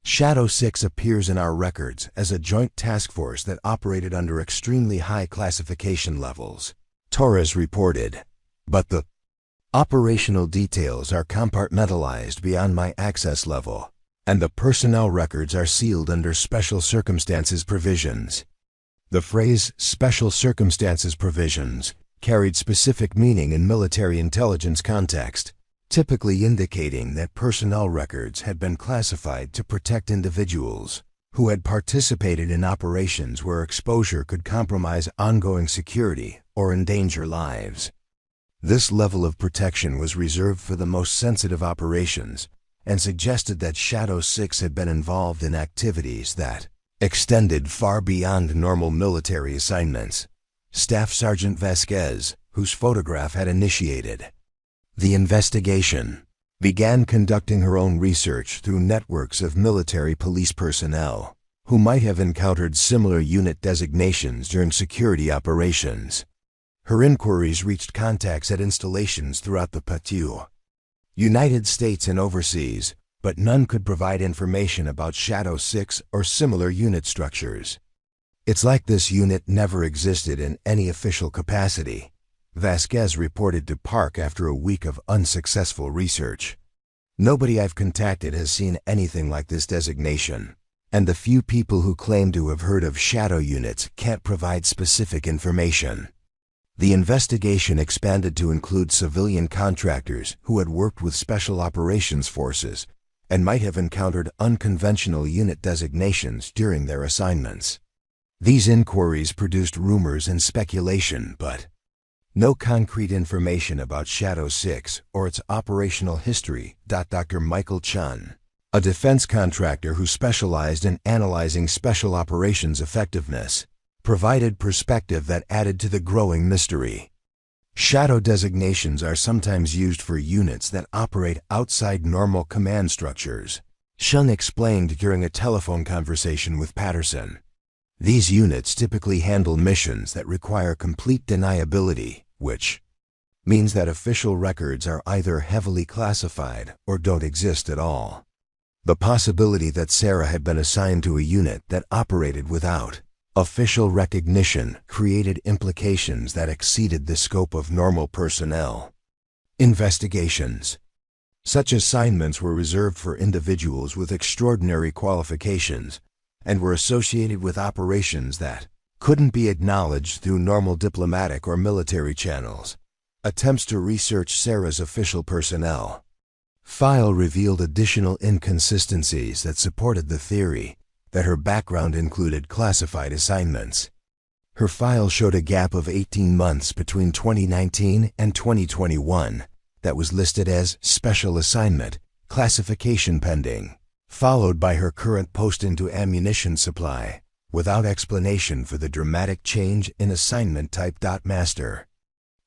Shadow 6 appears in our records as a joint task force that operated under extremely high classification levels, Torres reported, but the operational details are compartmentalized beyond my access level, and the personnel records are sealed under special circumstances provisions. The phrase special circumstances provisions carried specific meaning in military intelligence context, typically indicating that personnel records had been classified to protect individuals who had participated in operations where exposure could compromise ongoing security or endanger lives. This level of protection was reserved for the most sensitive operations and suggested that Shadow 6 had been involved in activities that extended far beyond normal military assignments. Staff Sergeant Vasquez, whose photograph had initiated the investigation, began conducting her own research through networks of military police personnel who might have encountered similar unit designations during security operations. Her inquiries reached contacts at installations throughout the PATU, United States and overseas, but none could provide information about Shadow 6 or similar unit structures. It's like this unit never existed in any official capacity, Vasquez reported to Park after a week of unsuccessful research. Nobody I've contacted has seen anything like this designation, and the few people who claim to have heard of shadow units can't provide specific information. The investigation expanded to include civilian contractors who had worked with Special Operations Forces and might have encountered unconventional unit designations during their assignments. These inquiries produced rumors and speculation, but no concrete information about Shadow 6 or its operational history. Dr. Michael Chen, a defense contractor who specialized in analyzing special operations effectiveness, provided perspective that added to the growing mystery. Shadow designations are sometimes used for units that operate outside normal command structures, Chen explained during a telephone conversation with Patterson. These units typically handle missions that require complete deniability, which means that official records are either heavily classified or don't exist at all. The possibility that Sarah had been assigned to a unit that operated without official recognition created implications that exceeded the scope of normal personnel investigations. Such assignments were reserved for individuals with extraordinary qualifications and were associated with operations that couldn't be acknowledged through normal diplomatic or military channels. Attempts to research Sarah's official personnel. File revealed additional inconsistencies that supported the theory that her background included classified assignments. Her file showed a gap of 18 months between 2019 and 2021 that was listed as special assignment, classification pending, followed by her current post into ammunition supply, without explanation for the dramatic change in assignment type. Master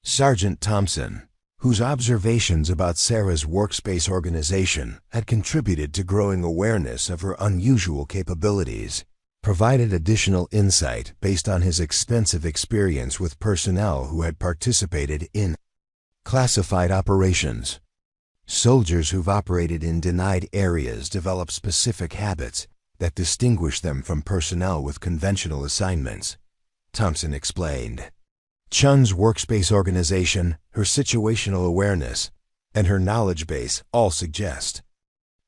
Sergeant Thompson, whose observations about Sarah's workspace organization had contributed to growing awareness of her unusual capabilities, provided additional insight based on his extensive experience with personnel who had participated in classified operations. Soldiers who've operated in denied areas develop specific habits that distinguish them from personnel with conventional assignments, Thompson explained. Chen's workspace organization, her situational awareness, and her knowledge base all suggest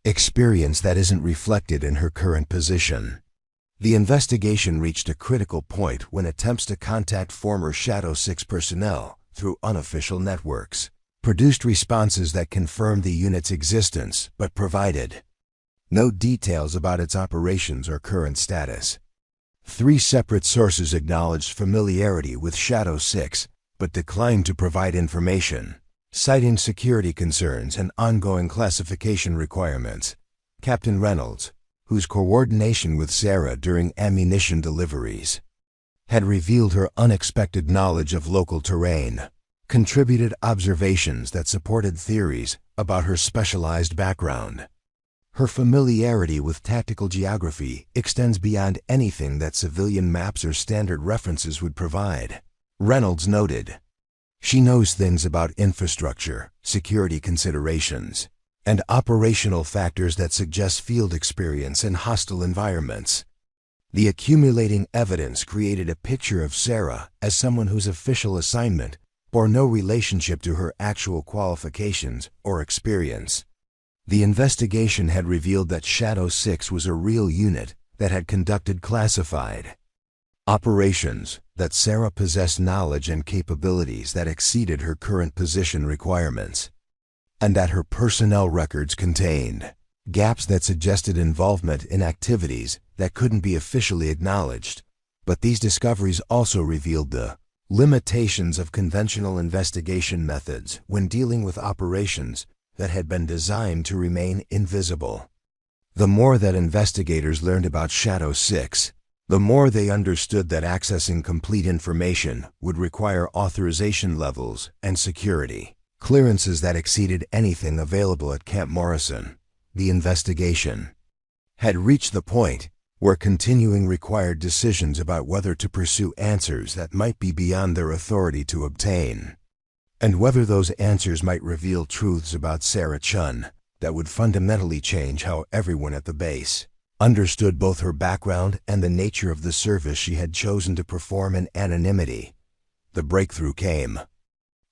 experience that isn't reflected in her current position. The investigation reached a critical point when attempts to contact former Shadow 6 personnel through unofficial networks produced responses that confirmed the unit's existence but provided no details about its operations or current status. 3 separate sources acknowledged familiarity with Shadow 6 but declined to provide information, citing security concerns and ongoing classification requirements. Captain Reynolds, whose coordination with Sarah during ammunition deliveries had revealed her unexpected knowledge of local terrain, contributed observations that supported theories about her specialized background. Her familiarity with tactical geography extends beyond anything that civilian maps or standard references would provide, Reynolds noted. She knows things about infrastructure, security considerations, and operational factors that suggest field experience in hostile environments. The accumulating evidence created a picture of Sarah as someone whose official assignment bore no relationship to her actual qualifications or experience. The investigation had revealed that Shadow 6 was a real unit that had conducted classified operations, that Sarah possessed knowledge and capabilities that exceeded her current position requirements, and that her personnel records contained gaps that suggested involvement in activities that couldn't be officially acknowledged. But these discoveries also revealed the limitations of conventional investigation methods when dealing with operations that had been designed to remain invisible. The more that investigators learned about Shadow 6, the more they understood that accessing complete information would require authorization levels and security clearances that exceeded anything available at Camp Morrison. The investigation had reached the point where continuing required decisions about whether to pursue answers that might be beyond their authority to obtain, and whether those answers might reveal truths about Sarah Chen that would fundamentally change how everyone at the base understood both her background and the nature of the service she had chosen to perform in anonymity. The breakthrough came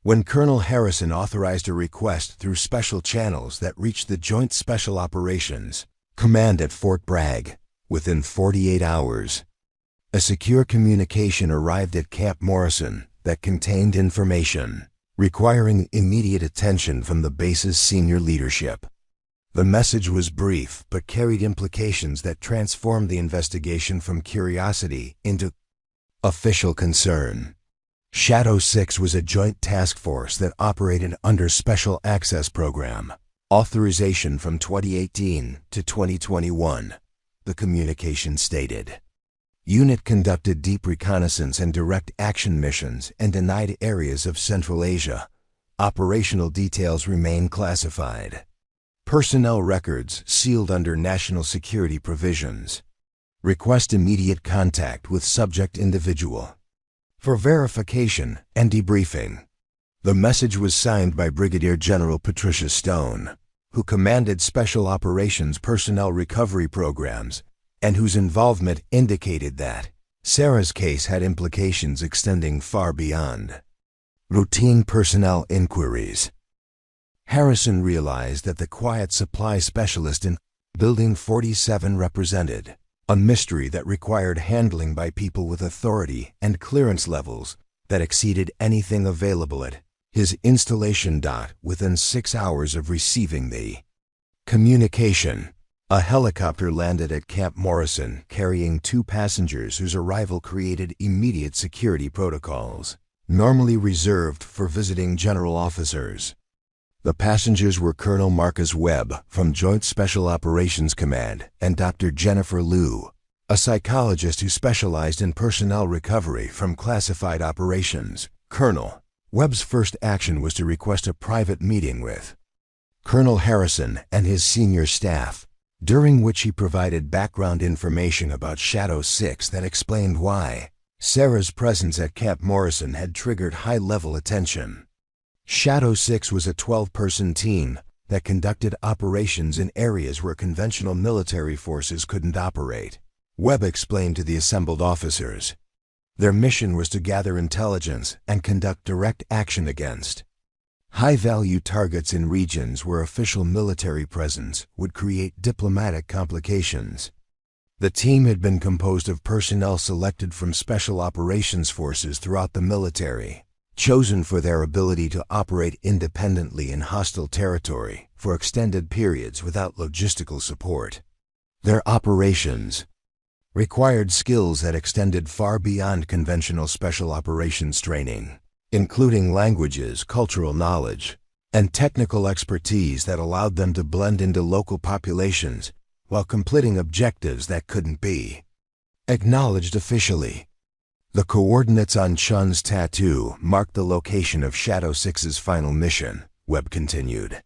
when Colonel Harrison authorized a request through special channels that reached the Joint Special Operations Command at Fort Bragg within 48 hours. A secure communication arrived at Camp Morrison that contained information requiring immediate attention from the base's senior leadership. The message was brief but carried implications that transformed the investigation from curiosity into official concern. Shadow 6 was a joint task force that operated under Special Access Program authorization from 2018 to 2021, the communication stated. Unit conducted deep reconnaissance and direct action missions in denied areas of Central Asia. Operational details remain classified. Personnel records sealed under national security provisions. Request immediate contact with subject individual for verification and debriefing. The message was signed by Brigadier General Patricia Stone, who commanded Special Operations Personnel Recovery Programs and whose involvement indicated that Sarah's case had implications extending far beyond routine personnel inquiries. Harrison realized that the quiet supply specialist in Building 47 represented a mystery that required handling by people with authority and clearance levels that exceeded anything available at His installation within 6 hours of receiving the communication. A helicopter landed at Camp Morrison carrying 2 passengers whose arrival created immediate security protocols, normally reserved for visiting general officers. The passengers were Colonel Marcus Webb from Joint Special Operations Command and Dr. Jennifer Liu, a psychologist who specialized in personnel recovery from classified operations. Colonel Webb's first action was to request a private meeting with Colonel Harrison and his senior staff, during which he provided background information about Shadow 6 that explained why Sarah's presence at Camp Morrison had triggered high-level attention. Shadow 6 was a 12-person team that conducted operations in areas where conventional military forces couldn't operate. Webb explained to the assembled officers. Their mission was to gather intelligence and conduct direct action against high-value targets in regions where official military presence would create diplomatic complications. The team had been composed of personnel selected from special operations forces throughout the military, chosen for their ability to operate independently in hostile territory for extended periods without logistical support. Their operations required skills that extended far beyond conventional special operations training, including languages, cultural knowledge, and technical expertise that allowed them to blend into local populations while completing objectives that couldn't be acknowledged officially. The coordinates on Chen's tattoo marked the location of Shadow 6's final mission, Webb continued.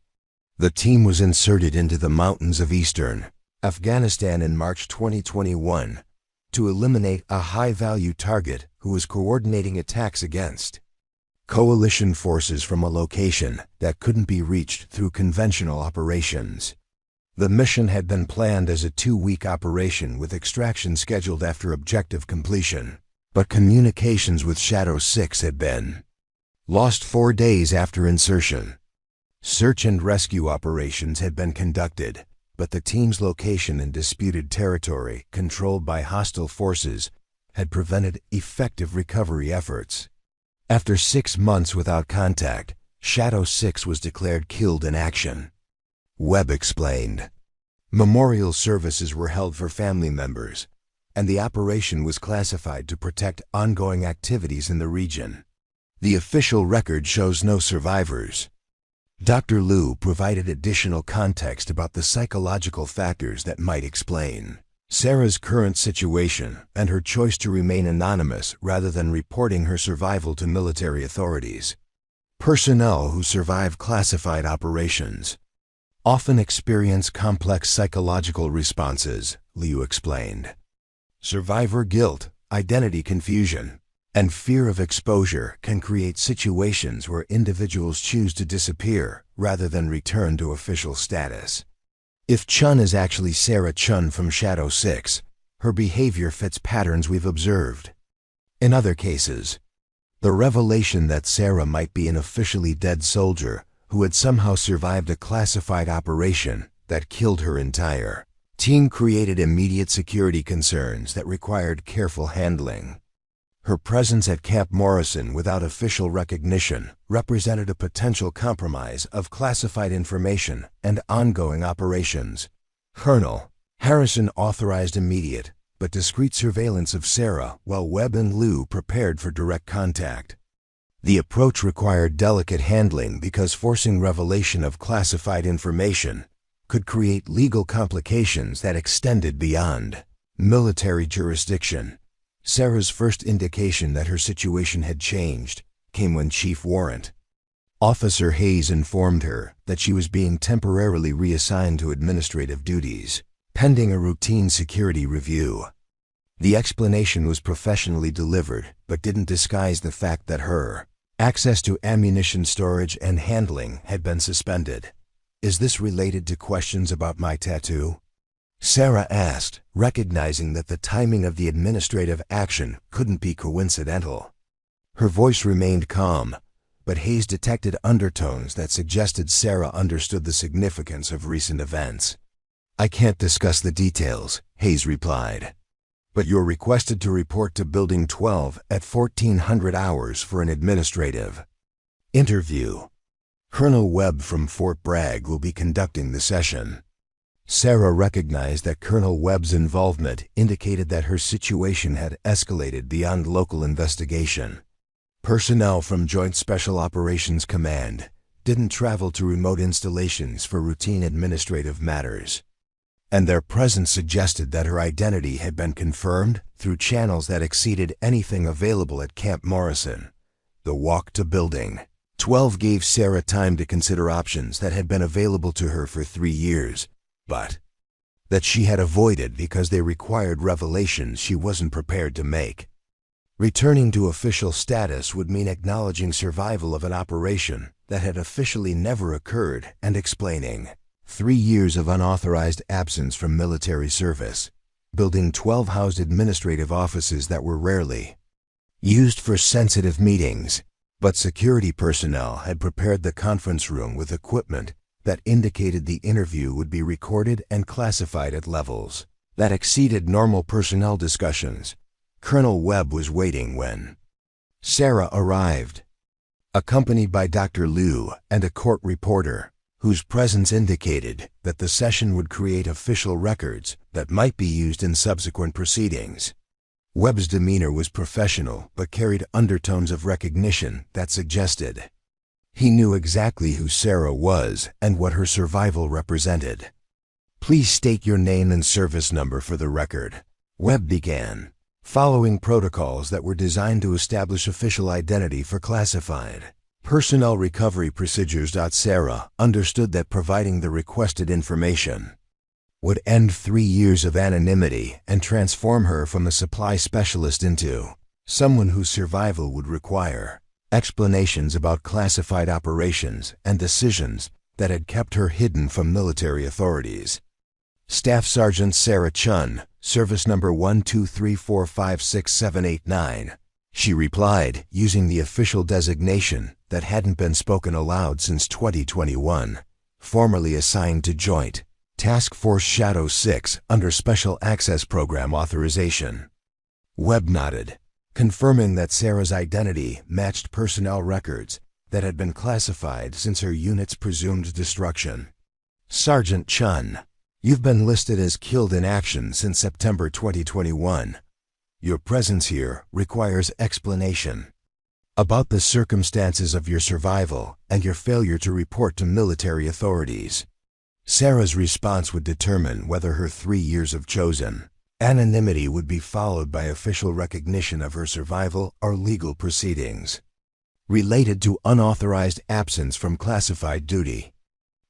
The team was inserted into the mountains of eastern Afghanistan in March 2021 to eliminate a high-value target who was coordinating attacks against coalition forces from a location that couldn't be reached through conventional operations. The mission had been planned as a 2-week operation with extraction scheduled after objective completion, but communications with Shadow 6 had been lost 4 days after insertion. Search and rescue operations had been conducted, but the team's location in disputed territory controlled by hostile forces had prevented effective recovery efforts. After 6 months without contact, Shadow 6 was declared killed in action. Webb explained. Memorial services were held for family members, and the operation was classified to protect ongoing activities in the region. The official record shows no survivors. Dr. Liu provided additional context about the psychological factors that might explain Sarah's current situation and her choice to remain anonymous rather than reporting her survival to military authorities. Personnel who survive classified operations often experience complex psychological responses, Liu explained. Survivor guilt, identity confusion, and fear of exposure can create situations where individuals choose to disappear rather than return to official status. If Chen is actually Sarah Chen from Shadow 6, her behavior fits patterns we've observed. In other cases, the revelation that Sarah might be an officially dead soldier who had somehow survived a classified operation that killed her entire team created immediate security concerns that required careful handling. Her presence at Camp Morrison without official recognition represented a potential compromise of classified information and ongoing operations. Colonel Harrison authorized immediate but discreet surveillance of Sarah while Webb and Liu prepared for direct contact. The approach required delicate handling because forcing revelation of classified information could create legal complications that extended beyond military jurisdiction. Sarah's first indication that her situation had changed came when Chief Warrant Officer Hayes informed her that she was being temporarily reassigned to administrative duties, pending a routine security review. The explanation was professionally delivered, but didn't disguise the fact that her access to ammunition storage and handling had been suspended. "Is this related to questions about my tattoo?" Sarah asked, recognizing that the timing of the administrative action couldn't be coincidental. Her voice remained calm, but Hayes detected undertones that suggested Sarah understood the significance of recent events. "I can't discuss the details," Hayes replied. "But you're requested to report to Building 12 at 1400 hours for an administrative Interview. Colonel Webb from Fort Bragg will be conducting the session. Sarah recognized that Colonel Webb's involvement indicated that her situation had escalated beyond local investigation. Personnel from Joint Special Operations Command didn't travel to remote installations for routine administrative matters, and their presence suggested that her identity had been confirmed through channels that exceeded anything available at Camp Morrison. The walk to Building 12 gave Sarah time to consider options that had been available to her for 3 years, but that she had avoided because they required revelations she wasn't prepared to make. Returning to official status would mean acknowledging survival of an operation that had officially never occurred and explaining 3 years of unauthorized absence from military service, building 12 housed administrative offices that were rarely used for sensitive meetings, but security personnel had prepared the conference room with equipment that indicated the interview would be recorded and classified at levels that exceeded normal personnel discussions. Colonel Webb was waiting when Sarah arrived, accompanied by Dr. Liu and a court reporter, whose presence indicated that the session would create official records that might be used in subsequent proceedings. Webb's demeanor was professional but carried undertones of recognition that suggested he knew exactly who Sarah was and what her survival represented. "Please state your name and service number for the record," Webb began, following protocols that were designed to establish official identity for classified personnel recovery procedures. Sarah understood that providing the requested information would end 3 years of anonymity and transform her from a supply specialist into someone whose survival would require explanations about classified operations and decisions that had kept her hidden from military authorities. Staff Sergeant Sarah Chen, service number 123456789. She replied, using the official designation that hadn't been spoken aloud since 2021, formerly assigned to Joint Task Force Shadow 6 under Special Access Program authorization. Webb nodded, confirming that Sarah's identity matched personnel records that had been classified since her unit's presumed destruction. "Sergeant Chen, you've been listed as killed in action since September 2021. Your presence here requires explanation about the circumstances of your survival and your failure to report to military authorities." Sarah's response would determine whether her 3 years of chosen anonymity would be followed by official recognition of her survival or legal proceedings related to unauthorized absence from classified duty.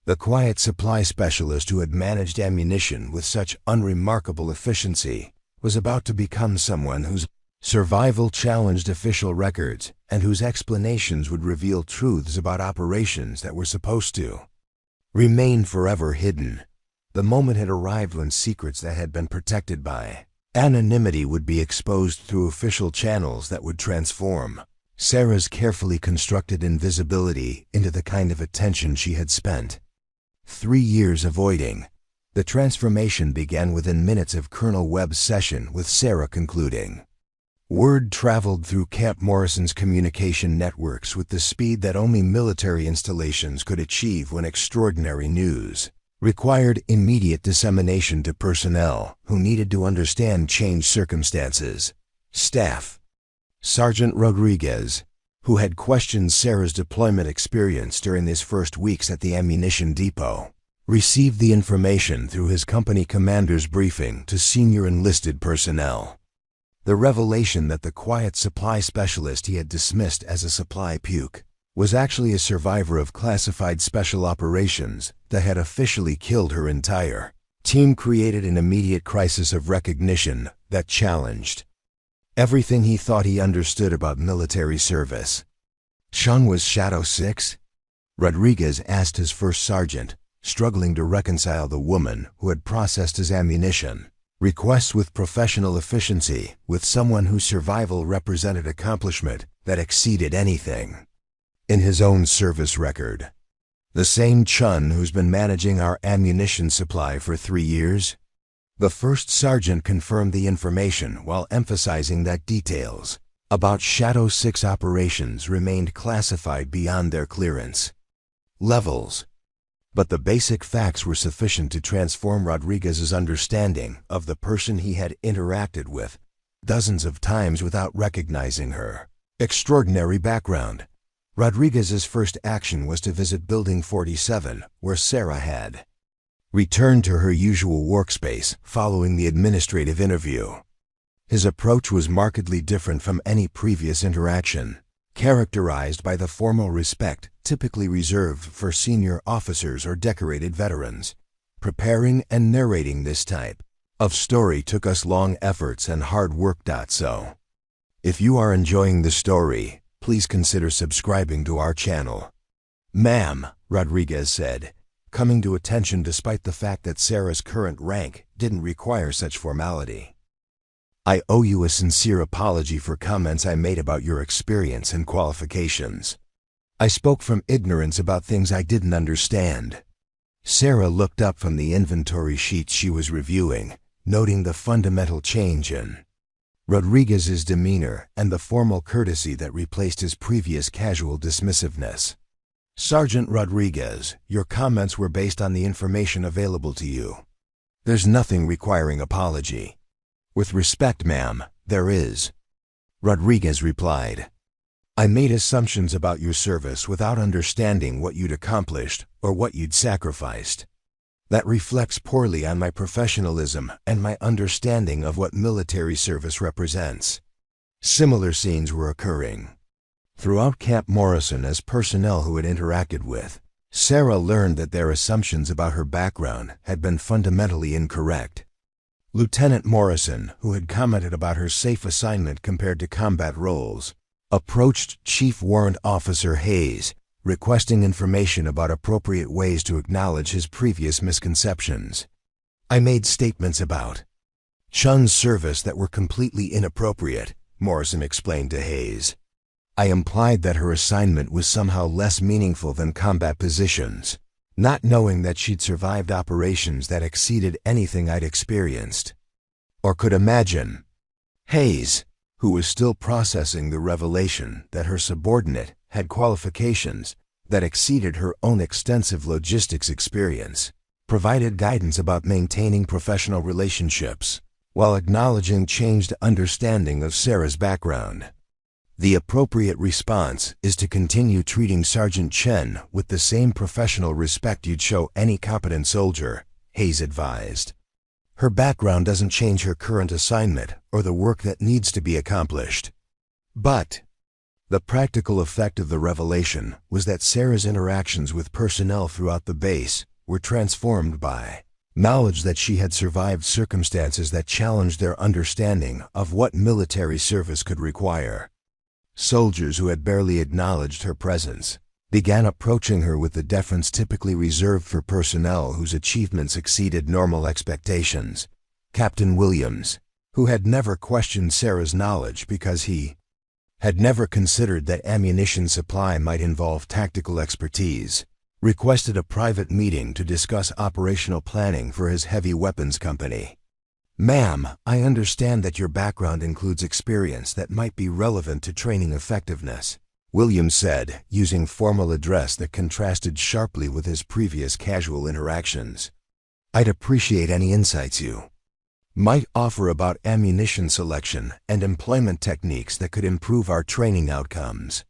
The quiet supply specialist who had managed ammunition with such unremarkable efficiency was about to become someone whose survival challenged official records and whose explanations would reveal truths about operations that were supposed to remain forever hidden. The moment had arrived when secrets that had been protected by anonymity would be exposed through official channels that would transform Sarah's carefully constructed invisibility into the kind of attention she had spent 3 years avoiding. The transformation began within minutes of Colonel Webb's session, with Sarah concluding. Word traveled through Camp Morrison's communication networks with the speed that only military installations could achieve when extraordinary news required immediate dissemination to personnel who needed to understand changed circumstances. Staff Sergeant Rodriguez, who had questioned Sarah's deployment experience during his first weeks at the ammunition depot, received the information through his company commander's briefing to senior enlisted personnel. The revelation that the quiet supply specialist he had dismissed as a supply puke was actually a survivor of classified special operations that had officially killed her entire team created an immediate crisis of recognition that challenged everything he thought he understood about military service. Chen was Shadow 6? Rodriguez asked his first sergeant, struggling to reconcile the woman who had processed his ammunition requests with professional efficiency with someone whose survival represented accomplishment that exceeded anything in his own service record. The same Chen who's been managing our ammunition supply for 3 years? The first sergeant confirmed the information while emphasizing that details about Shadow 6 operations remained classified beyond their clearance levels, but the basic facts were sufficient to transform Rodriguez's understanding of the person he had interacted with dozens of times without recognizing her. Extraordinary background. Rodriguez's first action was to visit Building 47, where Sarah had returned to her usual workspace following the administrative interview. His approach was markedly different from any previous interaction, characterized by the formal respect typically reserved for senior officers or decorated veterans. Preparing and narrating this type of story took us long efforts and hard work. So, if you are enjoying the story, please consider subscribing to our channel. Ma'am, Rodriguez said, coming to attention despite the fact that Sarah's current rank didn't require such formality. I owe you a sincere apology for comments I made about your experience and qualifications. I spoke from ignorance about things I didn't understand. Sarah looked up from the inventory sheets she was reviewing, noting the fundamental change in Rodriguez's demeanor and the formal courtesy that replaced his previous casual dismissiveness. Sergeant Rodriguez, your comments were based on the information available to you. There's nothing requiring apology. With respect, ma'am, there is. Rodriguez replied. I made assumptions about your service without understanding what you'd accomplished or what you'd sacrificed. That reflects poorly on my professionalism and my understanding of what military service represents. Similar scenes were occurring throughout Camp Morrison as personnel who had interacted with Sarah learned that their assumptions about her background had been fundamentally incorrect. Lieutenant Morrison, who had commented about her safe assignment compared to combat roles, approached Chief Warrant Officer Hayes, requesting information about appropriate ways to acknowledge his previous misconceptions. I made statements about Chen's service that were completely inappropriate, Morrison explained to Hayes. I implied that her assignment was somehow less meaningful than combat positions, not knowing that she'd survived operations that exceeded anything I'd experienced or could imagine. Hayes, who was still processing the revelation that her subordinate had qualifications that exceeded her own extensive logistics experience, provided guidance about maintaining professional relationships while acknowledging changed understanding of Sarah's background. The appropriate response is to continue treating Sergeant Chen with the same professional respect you'd show any competent soldier, Hayes advised. Her background doesn't change her current assignment or the work that needs to be accomplished. But the practical effect of the revelation was that Sarah's interactions with personnel throughout the base were transformed by knowledge that she had survived circumstances that challenged their understanding of what military service could require. Soldiers who had barely acknowledged her presence began approaching her with the deference typically reserved for personnel whose achievements exceeded normal expectations. Captain Williams, who had never questioned Sarah's knowledge because he had never considered that ammunition supply might involve tactical expertise, requested a private meeting to discuss operational planning for his heavy weapons company. Ma'am, I understand that your background includes experience that might be relevant to training effectiveness, Williams said, using formal address that contrasted sharply with his previous casual interactions. I'd appreciate any insights you might offer about ammunition selection and employment techniques that could improve our training outcomes.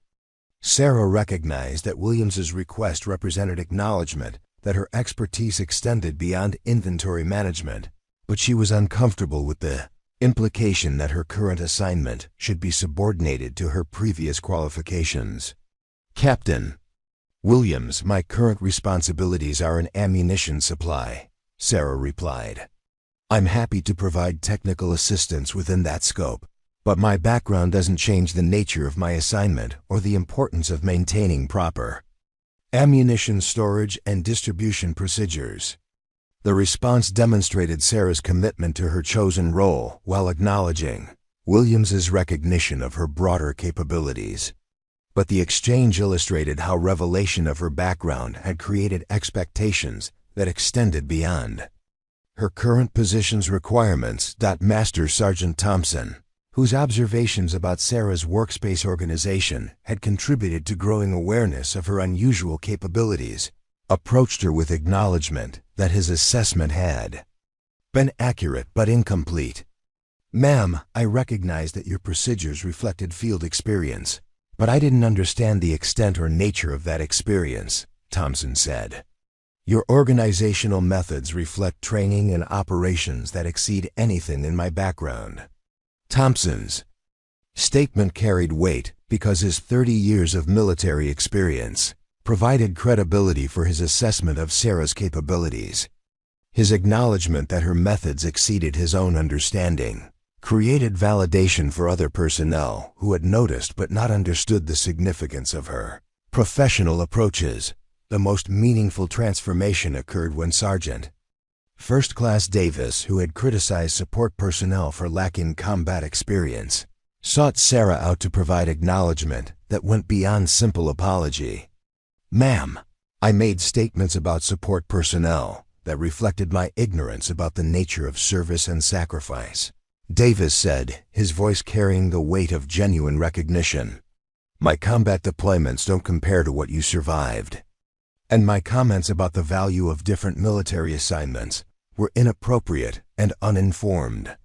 Sarah recognized that Williams's request represented acknowledgement that her expertise extended beyond inventory management, but she was uncomfortable with the implication that her current assignment should be subordinated to her previous qualifications. Captain Williams, my current responsibilities are in ammunition supply, Sarah replied. I'm happy to provide technical assistance within that scope, but my background doesn't change the nature of my assignment or the importance of maintaining proper ammunition storage and distribution procedures. The response demonstrated Sarah's commitment to her chosen role while acknowledging Williams's recognition of her broader capabilities. But the exchange illustrated how revelation of her background had created expectations that extended beyond her current position's requirements. Master Sergeant Thompson, whose observations about Sarah's workspace organization had contributed to growing awareness of her unusual capabilities, approached her with acknowledgement that his assessment had been accurate but incomplete. "Ma'am, I recognize that your procedures reflected field experience, but I didn't understand the extent or nature of that experience," Thompson said. "Your organizational methods reflect training and operations that exceed anything in my background." Thompson's statement carried weight because his 30 years of military experience provided credibility for his assessment of Sarah's capabilities. His acknowledgement that her methods exceeded his own understanding created validation for other personnel who had noticed but not understood the significance of her professional approaches. The most meaningful transformation occurred when Sergeant First Class Davis, who had criticized support personnel for lacking combat experience, sought Sarah out to provide acknowledgement that went beyond simple apology. "Ma'am, I made statements about support personnel that reflected my ignorance about the nature of service and sacrifice," Davis said, his voice carrying the weight of genuine recognition. "My combat deployments don't compare to what you survived. And my comments about the value of different military assignments were inappropriate and uninformed."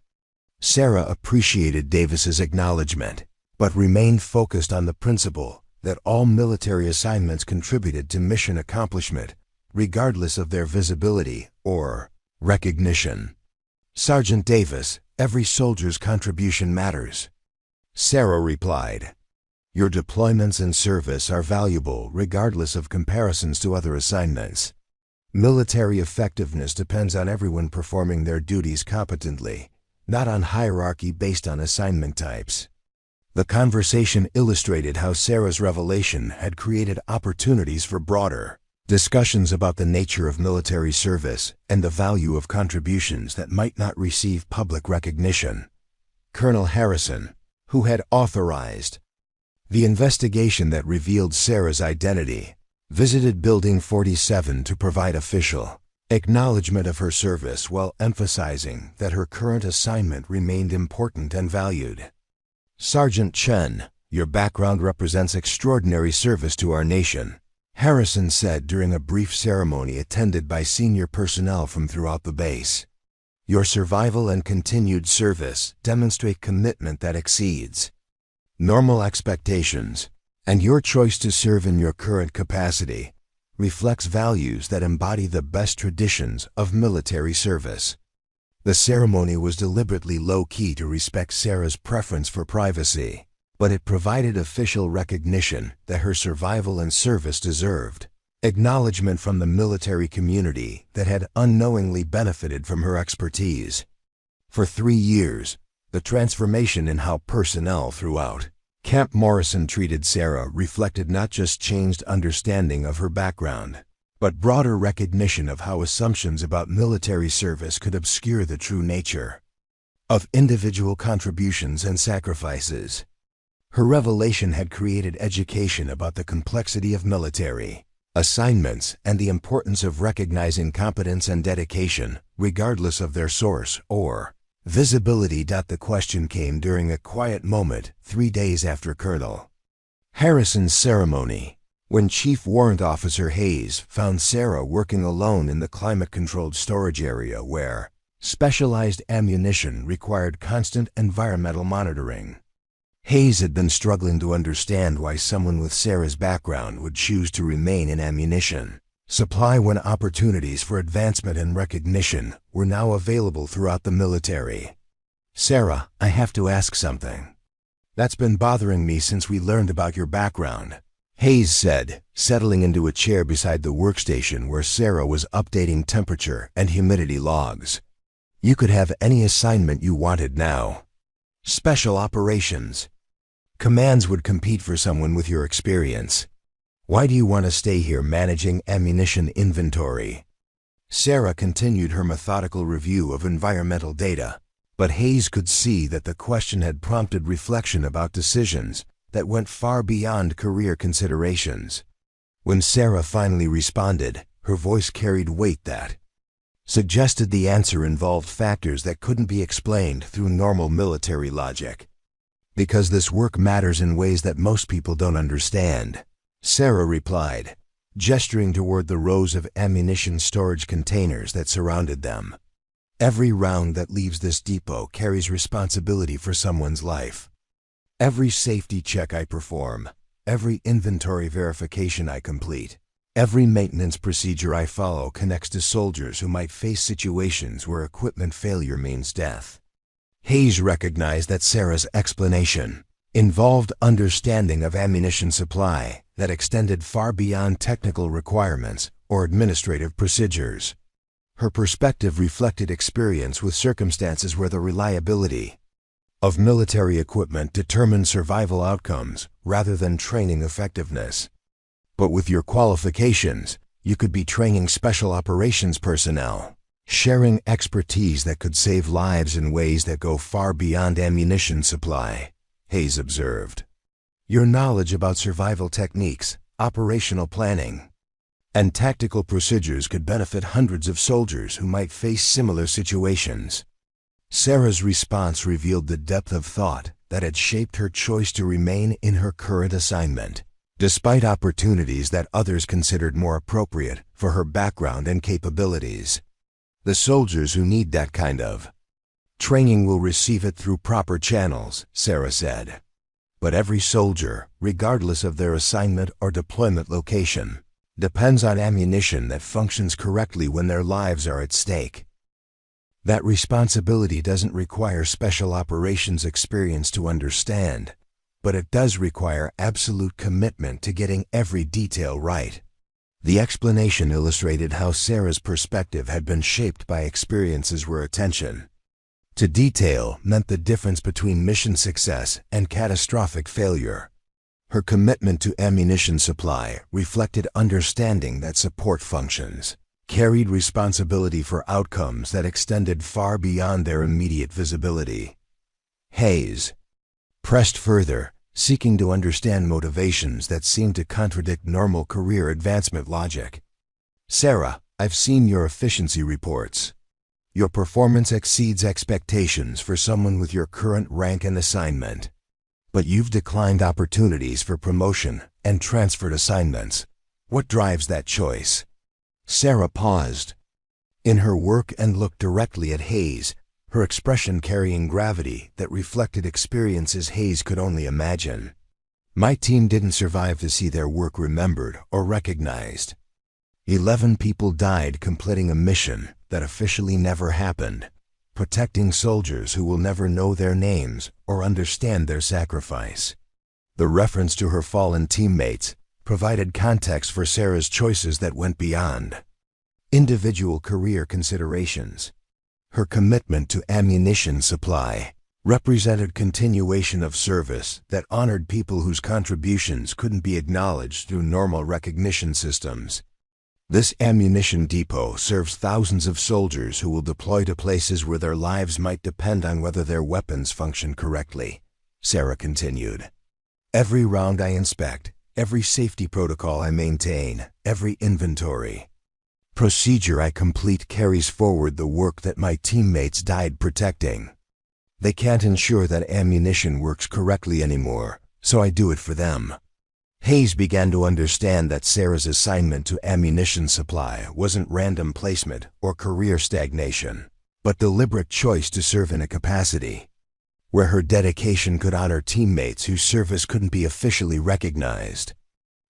Sarah appreciated Davis's acknowledgement, but remained focused on the principle that all military assignments contributed to mission accomplishment, regardless of their visibility or recognition. "Sergeant Davis, every soldier's contribution matters," Sarah replied. "Your deployments and service are valuable regardless of comparisons to other assignments. Military effectiveness depends on everyone performing their duties competently, not on hierarchy based on assignment types." The conversation illustrated how Sarah's revelation had created opportunities for broader discussions about the nature of military service and the value of contributions that might not receive public recognition. Colonel Harrison, who had authorized the investigation that revealed Sarah's identity, visited Building 47 to provide official acknowledgement of her service while emphasizing that her current assignment remained important and valued. "Sergeant Chen, your background represents extraordinary service to our nation," Harrison said during a brief ceremony attended by senior personnel from throughout the base. "Your survival and continued service demonstrate commitment that exceeds normal expectations, and your choice to serve in your current capacity reflects values that embody the best traditions of military service." The ceremony was deliberately low-key to respect Sarah's preference for privacy, but it provided official recognition that her survival and service deserved acknowledgement from the military community that had unknowingly benefited from her expertise. For 3 years, the transformation in how personnel throughout Camp Morrison treated Sarah reflected not just changed understanding of her background, but broader recognition of how assumptions about military service could obscure the true nature of individual contributions and sacrifices. Her revelation had created education about the complexity of military assignments and the importance of recognizing competence and dedication, regardless of their source or visibility. The question came during a quiet moment 3 days after Colonel Harrison's ceremony, when Chief Warrant Officer Hayes found Sarah working alone in the climate-controlled storage area where specialized ammunition required constant environmental monitoring. Hayes had been struggling to understand why someone with Sarah's background would choose to remain in ammunition supply when opportunities for advancement and recognition were now available throughout the military. "Sarah, I have to ask something that's been bothering me since we learned about your background," Hayes said, settling into a chair beside the workstation where Sarah was updating temperature and humidity logs. "You could have any assignment you wanted now. Special operations. Commands would compete for someone with your experience. Why do you want to stay here managing ammunition inventory?" Sarah continued her methodical review of environmental data, but Hayes could see that the question had prompted reflection about decisions that went far beyond career considerations. When Sarah finally responded, her voice carried weight that suggested the answer involved factors that couldn't be explained through normal military logic. Because this work matters in ways that most people don't understand, Sarah replied, gesturing toward the rows of ammunition storage containers that surrounded them. Every round that leaves this depot carries responsibility for someone's life. Every safety check I perform, every inventory verification I complete, every maintenance procedure I follow connects to soldiers who might face situations where equipment failure means death. Hayes recognized that Sarah's explanation involved understanding of ammunition supply that extended far beyond technical requirements or administrative procedures. Her perspective reflected experience with circumstances where the reliability of military equipment determined survival outcomes rather than training effectiveness. But with your qualifications, you could be training special operations personnel, sharing expertise that could save lives in ways that go far beyond ammunition supply, Hayes observed. Your knowledge about survival techniques, operational planning, and tactical procedures could benefit hundreds of soldiers who might face similar situations. Sarah's response revealed the depth of thought that had shaped her choice to remain in her current assignment, despite opportunities that others considered more appropriate for her background and capabilities. The soldiers who need that kind of training will receive it through proper channels, Sarah said. But every soldier, regardless of their assignment or deployment location, depends on ammunition that functions correctly when their lives are at stake. That responsibility doesn't require special operations experience to understand, but it does require absolute commitment to getting every detail right. The explanation illustrated how Sarah's perspective had been shaped by experiences where attention to detail meant the difference between mission success and catastrophic failure. Her commitment to ammunition supply reflected understanding that support functions carried responsibility for outcomes that extended far beyond their immediate visibility. Hayes pressed further, seeking to understand motivations that seemed to contradict normal career advancement logic. Sarah, I've seen your efficiency reports. Your performance exceeds expectations for someone with your current rank and assignment. But you've declined opportunities for promotion and transferred assignments. What drives that choice? Sarah paused in her work and looked directly at Hayes, her expression carrying gravity that reflected experiences Hayes could only imagine. My team didn't survive to see their work remembered or recognized. 11 people died completing a mission that officially never happened, protecting soldiers who will never know their names or understand their sacrifice. The reference to her fallen teammates provided context for Sarah's choices that went beyond individual career considerations. Her commitment to ammunition supply represented continuation of service that honored people whose contributions couldn't be acknowledged through normal recognition systems. This ammunition depot serves thousands of soldiers who will deploy to places where their lives might depend on whether their weapons function correctly, Sarah continued. Every round I inspect, every safety protocol I maintain, every inventory procedure I complete carries forward the work that my teammates died protecting. They can't ensure that ammunition works correctly anymore, so I do it for them. Hayes began to understand that Sarah's assignment to ammunition supply wasn't random placement or career stagnation, but deliberate choice to serve in a capacity where her dedication could honor teammates whose service couldn't be officially recognized.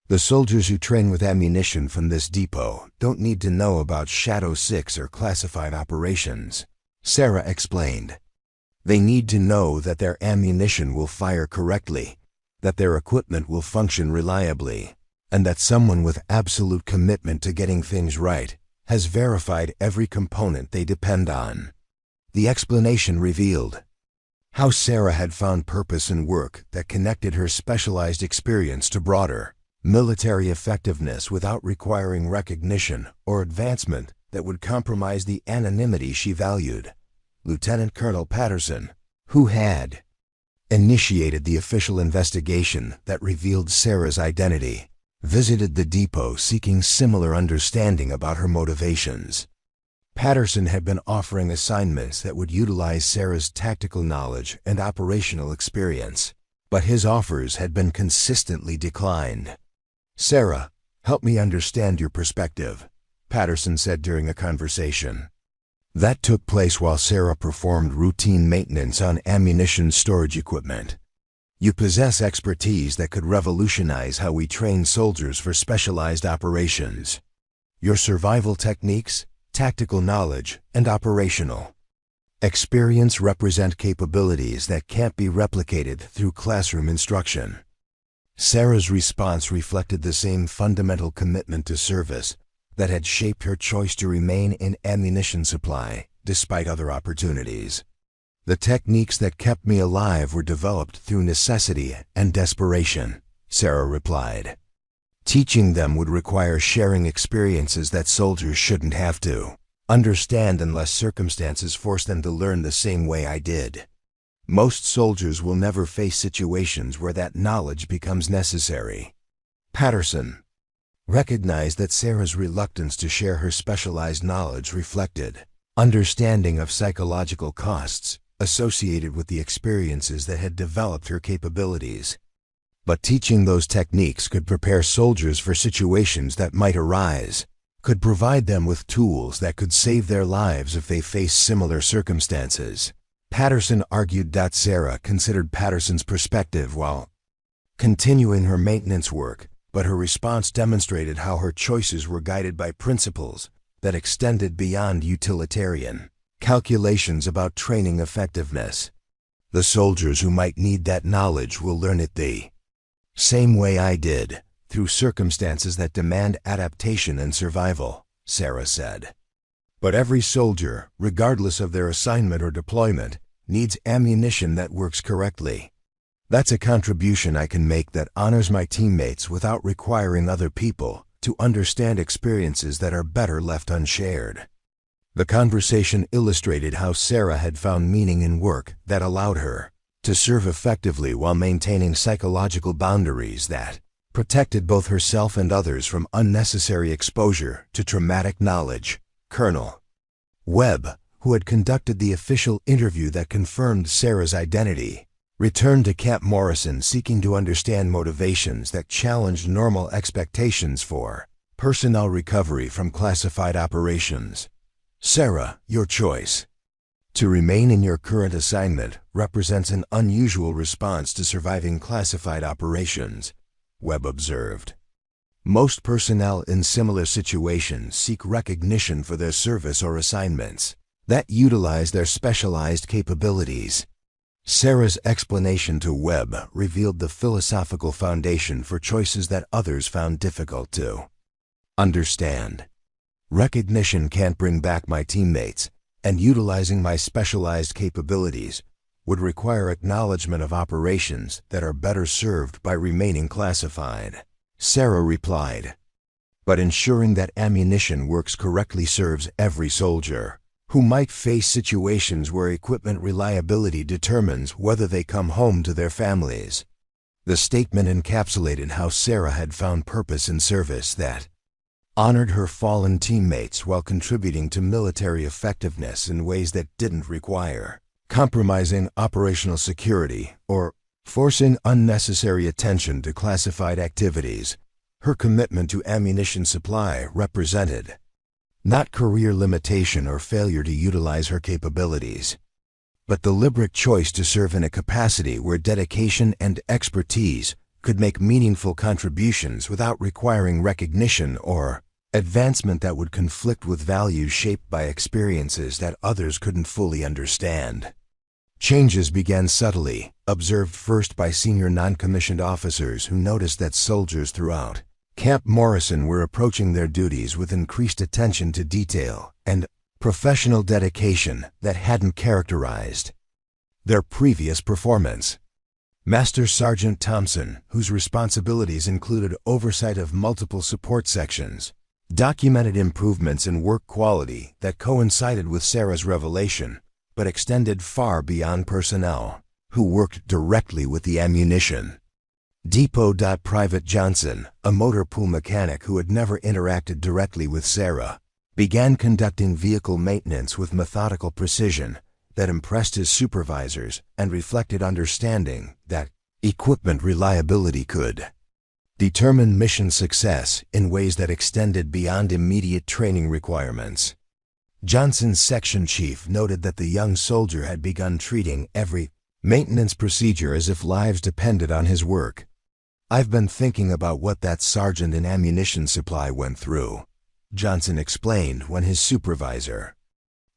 The soldiers who train with ammunition from this depot don't need to know about Shadow 6 or classified operations, Sarah explained. They need to know that their ammunition will fire correctly, that their equipment will function reliably, and that someone with absolute commitment to getting things right has verified every component they depend on. The explanation revealed how Sarah had found purpose in work that connected her specialized experience to broader military effectiveness without requiring recognition or advancement that would compromise the anonymity she valued. Lieutenant Colonel Patterson, who had initiated the official investigation that revealed Sarah's identity, visited the depot seeking similar understanding about her motivations. Patterson had been offering assignments that would utilize Sarah's tactical knowledge and operational experience, but his offers had been consistently declined. "Sarah, help me understand your perspective," Patterson said during a conversation. That took place while Sarah performed routine maintenance on ammunition storage equipment. "You possess expertise that could revolutionize how we train soldiers for specialized operations. Your survival techniques, tactical knowledge, and operational experience represent capabilities that can't be replicated through classroom instruction." Sarah's response reflected the same fundamental commitment to service that had shaped her choice to remain in ammunition supply despite other opportunities. "The techniques that kept me alive were developed through necessity and desperation," Sarah replied. "Teaching them would require sharing experiences that soldiers shouldn't have to understand unless circumstances force them to learn the same way I did. Most soldiers will never face situations where that knowledge becomes necessary." Patterson recognized that Sarah's reluctance to share her specialized knowledge reflected understanding of psychological costs associated with the experiences that had developed her capabilities. But teaching those techniques could prepare soldiers for situations that might arise, could provide them with tools that could save their lives if they face similar circumstances. Patterson argued that Sarah considered Patterson's perspective while continuing her maintenance work, but her response demonstrated how her choices were guided by principles that extended beyond utilitarian calculations about training effectiveness. "The soldiers who might need that knowledge will learn it the same way I did, through circumstances that demand adaptation and survival," Sarah said. "But every soldier, regardless of their assignment or deployment, needs ammunition that works correctly. That's a contribution I can make that honors my teammates without requiring other people to understand experiences that are better left unshared." The conversation illustrated how Sarah had found meaning in work that allowed her to serve effectively while maintaining psychological boundaries that protected both herself and others from unnecessary exposure to traumatic knowledge. Colonel Webb, who had conducted the official interview that confirmed Sarah's identity, returned to Camp Morrison seeking to understand motivations that challenged normal expectations for personnel recovery from classified operations. "Sarah, your choice to remain in your current assignment represents an unusual response to surviving classified operations," Webb observed. "Most personnel in similar situations seek recognition for their service or assignments that utilize their specialized capabilities." Sarah's explanation to Webb revealed the philosophical foundation for choices that others found difficult to understand. "Recognition can't bring back my teammates, and utilizing my specialized capabilities would require acknowledgement of operations that are better served by remaining classified," Sarah replied. "But ensuring that ammunition works correctly serves every soldier, who might face situations where equipment reliability determines whether they come home to their families." The statement encapsulated how Sarah had found purpose in service that honored her fallen teammates while contributing to military effectiveness in ways that didn't require compromising operational security or forcing unnecessary attention to classified activities. Her commitment to ammunition supply represented not career limitation or failure to utilize her capabilities, but deliberate choice to serve in a capacity where dedication and expertise could make meaningful contributions without requiring recognition or advancement that would conflict with values shaped by experiences that others couldn't fully understand. Changes began subtly, observed first by senior non-commissioned officers who noticed that soldiers throughout Camp Morrison were approaching their duties with increased attention to detail and professional dedication that hadn't characterized their previous performance. Master Sergeant Thompson, whose responsibilities included oversight of multiple support sections, documented improvements in work quality that coincided with Sarah's revelation, but extended far beyond personnel who worked directly with the ammunition. Depot. Private Johnson, a motor pool mechanic who had never interacted directly with Sarah, began conducting vehicle maintenance with methodical precision that impressed his supervisors and reflected understanding that Equipment reliability could determine mission success in ways that extended beyond immediate training requirements. Johnson's section chief noted that the young soldier had begun treating every maintenance procedure as if lives depended on his work. "I've been thinking about what that sergeant in ammunition supply went through," Johnson explained when his supervisor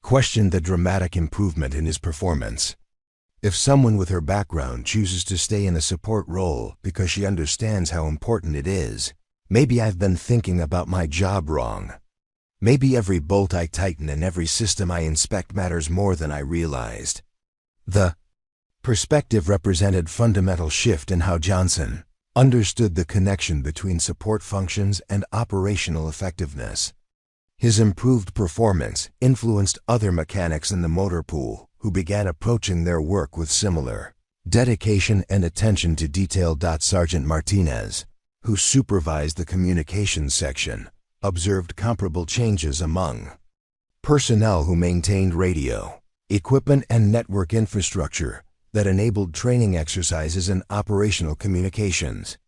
questioned the dramatic improvement in his performance. "If someone with her background chooses to stay in a support role because she understands how important it is, maybe I've been thinking about my job wrong. Maybe every bolt I tighten and every system I inspect matters more than I realized." The perspective represented fundamental shift in how Johnson understood the connection between support functions and operational effectiveness. His improved performance influenced other mechanics in the motor pool, who began approaching their work with similar dedication and attention to detail. Sergeant Martinez, who supervised the communications section, observed comparable changes among personnel who maintained radio equipment and network infrastructure that enabled training exercises and operational communications.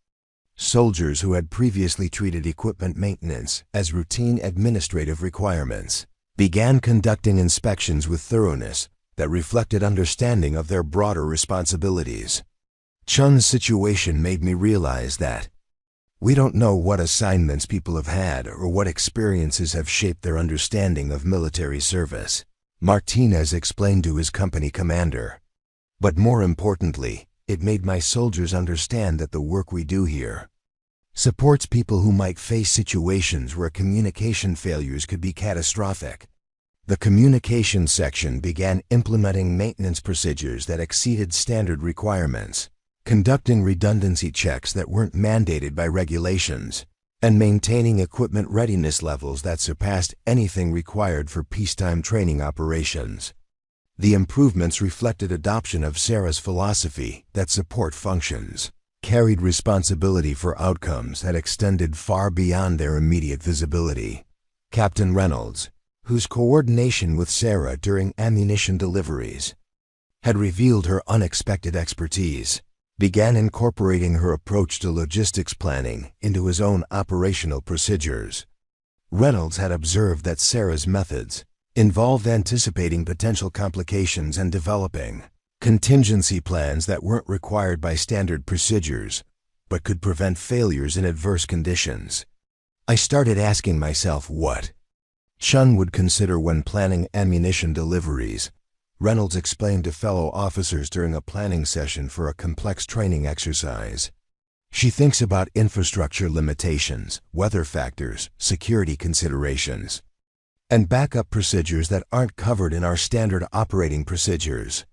Soldiers who had previously treated equipment maintenance as routine administrative requirements began conducting inspections with thoroughness that reflected understanding of their broader responsibilities. Chen's situation made me realize that we don't know what assignments people have had or what experiences have shaped their understanding of military service, Martinez explained to his company commander. But more importantly, it made my soldiers understand that the work we do here supports people who might face situations where communication failures could be catastrophic. The communications section began implementing maintenance procedures that exceeded standard requirements, conducting redundancy checks that weren't mandated by regulations, and maintaining equipment readiness levels that surpassed anything required for peacetime training operations. The improvements reflected adoption of Sarah's philosophy that support functions carried responsibility for outcomes that extended far beyond their immediate visibility. Captain Reynolds, whose coordination with Sarah during ammunition deliveries had revealed her unexpected expertise, began incorporating her approach to logistics planning into his own operational procedures. Reynolds had observed that Sarah's methods involved anticipating potential complications and developing contingency plans that weren't required by standard procedures, but could prevent failures in adverse conditions. I started asking myself what Chen would consider when planning ammunition deliveries, Reynolds explained to fellow officers during a planning session for a complex training exercise. "She thinks about infrastructure limitations, weather factors, security considerations, and backup procedures that aren't covered in our standard operating procedures.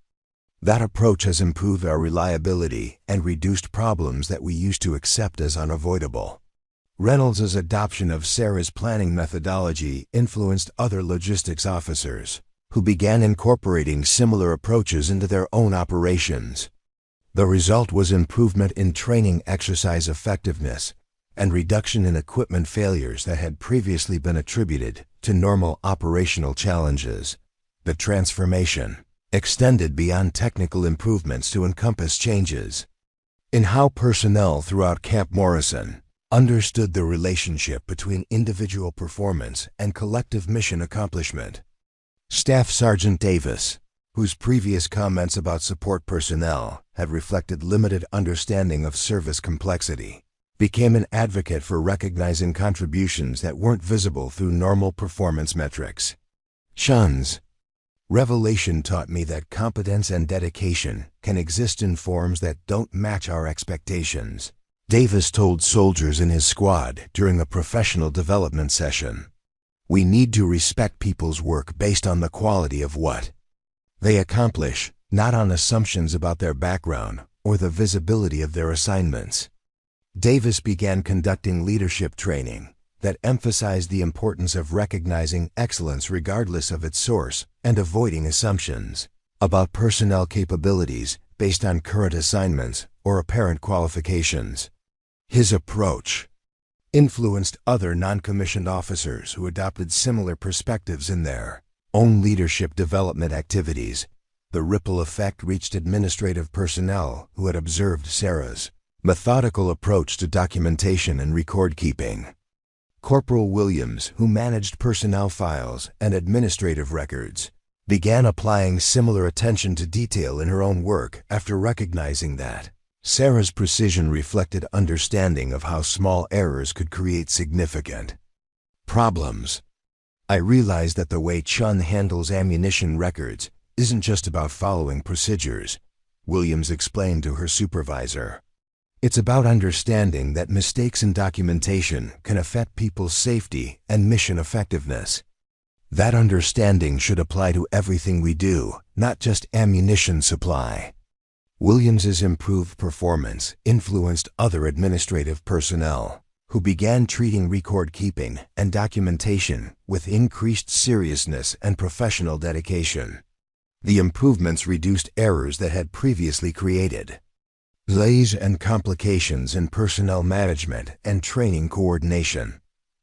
That approach has improved our reliability and reduced problems that we used to accept as unavoidable." Reynolds' adoption of Sarah's planning methodology influenced other logistics officers, who began incorporating similar approaches into their own operations. The result was improvement in training exercise effectiveness and reduction in equipment failures that had previously been attributed to normal operational challenges. The transformation extended beyond technical improvements to encompass changes in how personnel throughout Camp Morrison understood the relationship between individual performance and collective mission accomplishment. Staff Sergeant Davis, whose previous comments about support personnel had reflected limited understanding of service complexity, became an advocate for recognizing contributions that weren't visible through normal performance metrics. Chen's revelation taught me that competence and dedication can exist in forms that don't match our expectations, Davis told soldiers in his squad during a professional development session. "We need to respect people's work based on the quality of what they accomplish, not on assumptions about their background or the visibility of their assignments." Davis began conducting leadership training that emphasized the importance of recognizing excellence regardless of its source and avoiding assumptions about personnel capabilities based on current assignments or apparent qualifications. His approach influenced other non-commissioned officers who adopted similar perspectives in their own leadership development activities, The ripple effect reached administrative personnel who had observed Sarah's methodical approach to documentation and record-keeping. Corporal Williams, who managed personnel files and administrative records, began applying similar attention to detail in her own work after recognizing that Sarah's precision reflected understanding of how small errors could create significant problems. I realized that the way Chen handles ammunition records isn't just about following procedures, Williams explained to her supervisor. It's about understanding that mistakes in documentation can affect people's safety and mission effectiveness. That understanding should apply to everything we do, not just ammunition supply. Williams's improved performance influenced other administrative personnel, who began treating record-keeping and documentation with increased seriousness and professional dedication. The improvements reduced errors that had previously created delays and complications in personnel management and training coordination.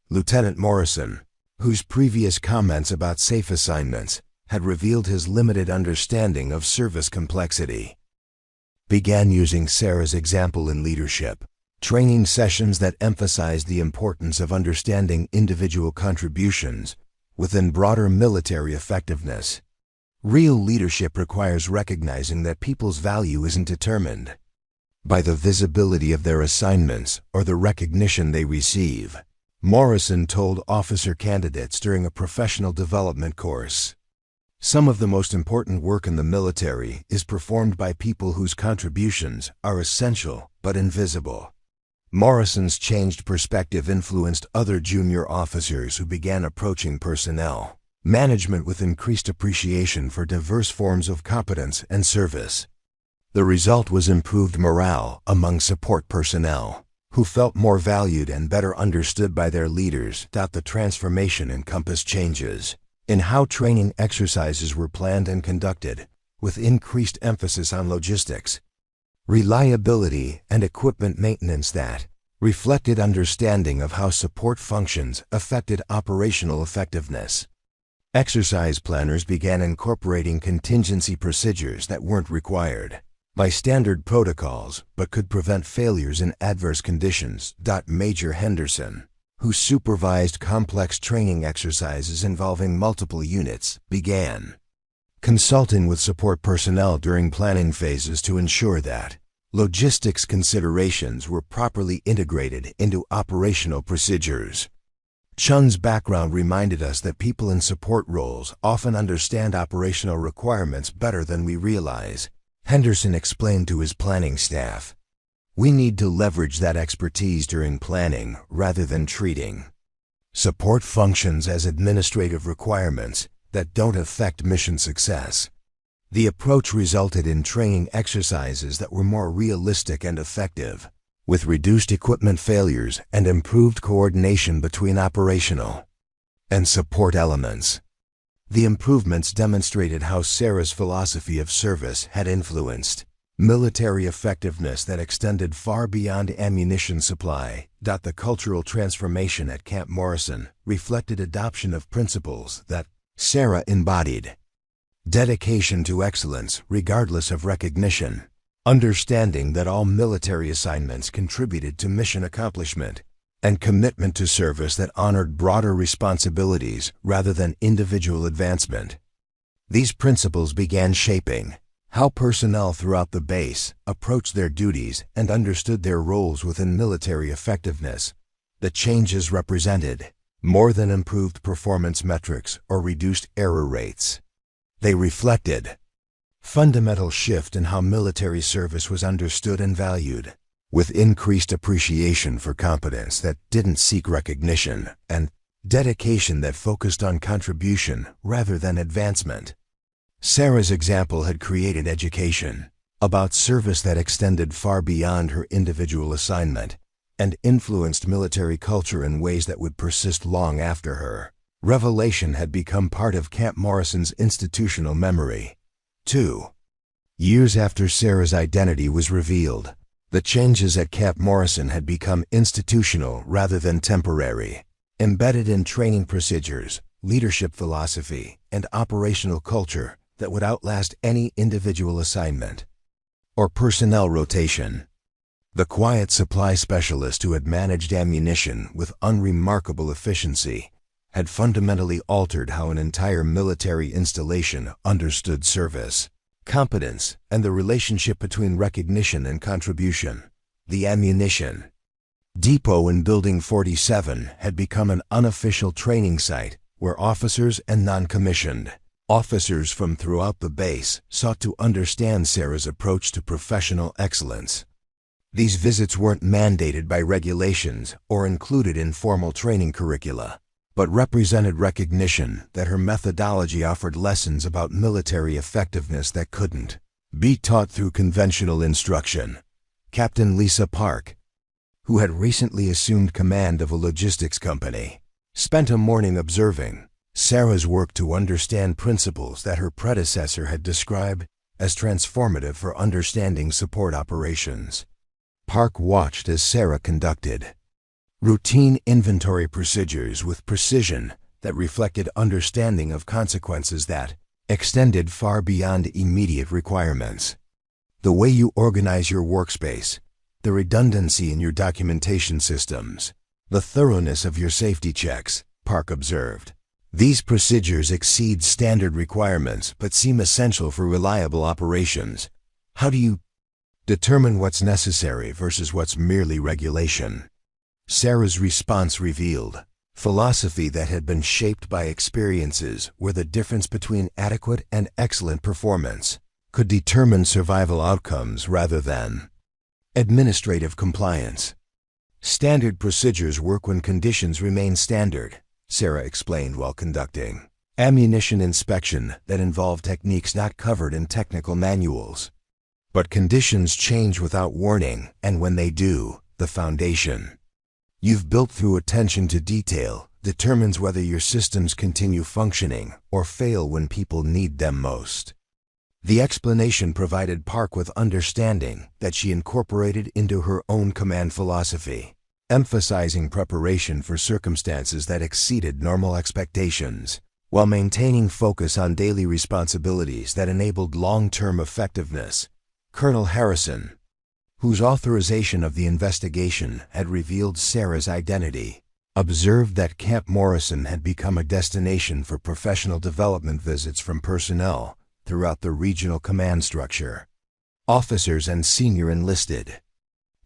Lieutenant Morrison, whose previous comments about safe assignments had revealed his limited understanding of service complexity, began using Sarah's example in leadership training sessions that emphasized the importance of understanding individual contributions within broader military effectiveness. Real leadership requires recognizing that people's value isn't determined by the visibility of their assignments or the recognition they receive, Morrison told officer candidates during a professional development course. Some of the most important work in the military is performed by people whose contributions are essential but invisible. Morrison's changed perspective influenced other junior officers who began approaching personnel management with increased appreciation for diverse forms of competence and service. The result was improved morale among support personnel, who felt more valued and better understood by their leaders. The transformation encompassed changes in how training exercises were planned and conducted, with increased emphasis on logistics, reliability, and equipment maintenance that reflected understanding of how support functions affected operational effectiveness. Exercise planners began incorporating contingency procedures that weren't required by standard protocols but could prevent failures in adverse conditions. Major Henderson, who supervised complex training exercises involving multiple units, began consulting with support personnel during planning phases to ensure that logistics considerations were properly integrated into operational procedures. Chen's background reminded us that people in support roles often understand operational requirements better than we realize. Henderson explained to his planning staff, "We need to leverage that expertise during planning rather than treating support functions as administrative requirements that don't affect mission success." The approach resulted in training exercises that were more realistic and effective, with reduced equipment failures and improved coordination between operational and support elements. The improvements demonstrated how Sarah's philosophy of service had influenced military effectiveness that extended far beyond ammunition supply. The cultural transformation at Camp Morrison reflected adoption of principles that Sarah embodied: dedication to excellence regardless of recognition, understanding that all military assignments contributed to mission accomplishment, and commitment to service that honored broader responsibilities rather than individual advancement. These principles began shaping how personnel throughout the base approached their duties and understood their roles within military effectiveness. The changes represented more than improved performance metrics or reduced error rates. They reflected fundamental shift in how military service was understood and valued, with increased appreciation for competence that didn't seek recognition and dedication that focused on contribution rather than advancement. Sarah's example had created education about service that extended far beyond her individual assignment and influenced military culture in ways that would persist long after her revelation had become part of Camp Morrison's institutional memory. 2 years after Sarah's identity was revealed, the changes at Camp Morrison had become institutional rather than temporary, embedded in training procedures, leadership philosophy, and operational culture. that would outlast any individual assignment or personnel rotation. The quiet supply specialist who had managed ammunition with unremarkable efficiency had fundamentally altered how an entire military installation understood service, competence, and the relationship between recognition and contribution. The ammunition depot in Building 47 had become an unofficial training site where officers and non-commissioned officers from throughout the base sought to understand Sarah's approach to professional excellence. These visits weren't mandated by regulations or included in formal training curricula, but represented recognition that her methodology offered lessons about military effectiveness that couldn't be taught through conventional instruction. Captain Lisa Park, who had recently assumed command of a logistics company, spent a morning observing Sarah's work to understand principles that her predecessor had described as transformative for understanding support operations. Park watched as Sarah conducted routine inventory procedures with precision that reflected understanding of consequences that extended far beyond immediate requirements. The way you organize your workspace, the redundancy in your documentation systems, the thoroughness of your safety checks, Park observed. These procedures exceed standard requirements but seem essential for reliable operations. How do you determine what's necessary versus what's merely regulation? Sarah's response revealed philosophy that had been shaped by experiences where the difference between adequate and excellent performance could determine survival outcomes rather than administrative compliance. Standard procedures work when conditions remain standard, Sarah explained while conducting ammunition inspection that involved techniques not covered in technical manuals. But conditions change without warning, and when they do, the foundation you've built through attention to detail determines whether your systems continue functioning or fail when people need them most. The explanation provided Park with understanding that she incorporated into her own command philosophy, emphasizing preparation for circumstances that exceeded normal expectations, while maintaining focus on daily responsibilities that enabled long-term effectiveness. Colonel Harrison, whose authorization of the investigation had revealed Sarah's identity, observed that Camp Morrison had become a destination for professional development visits from personnel throughout the regional command structure. Officers and senior enlisted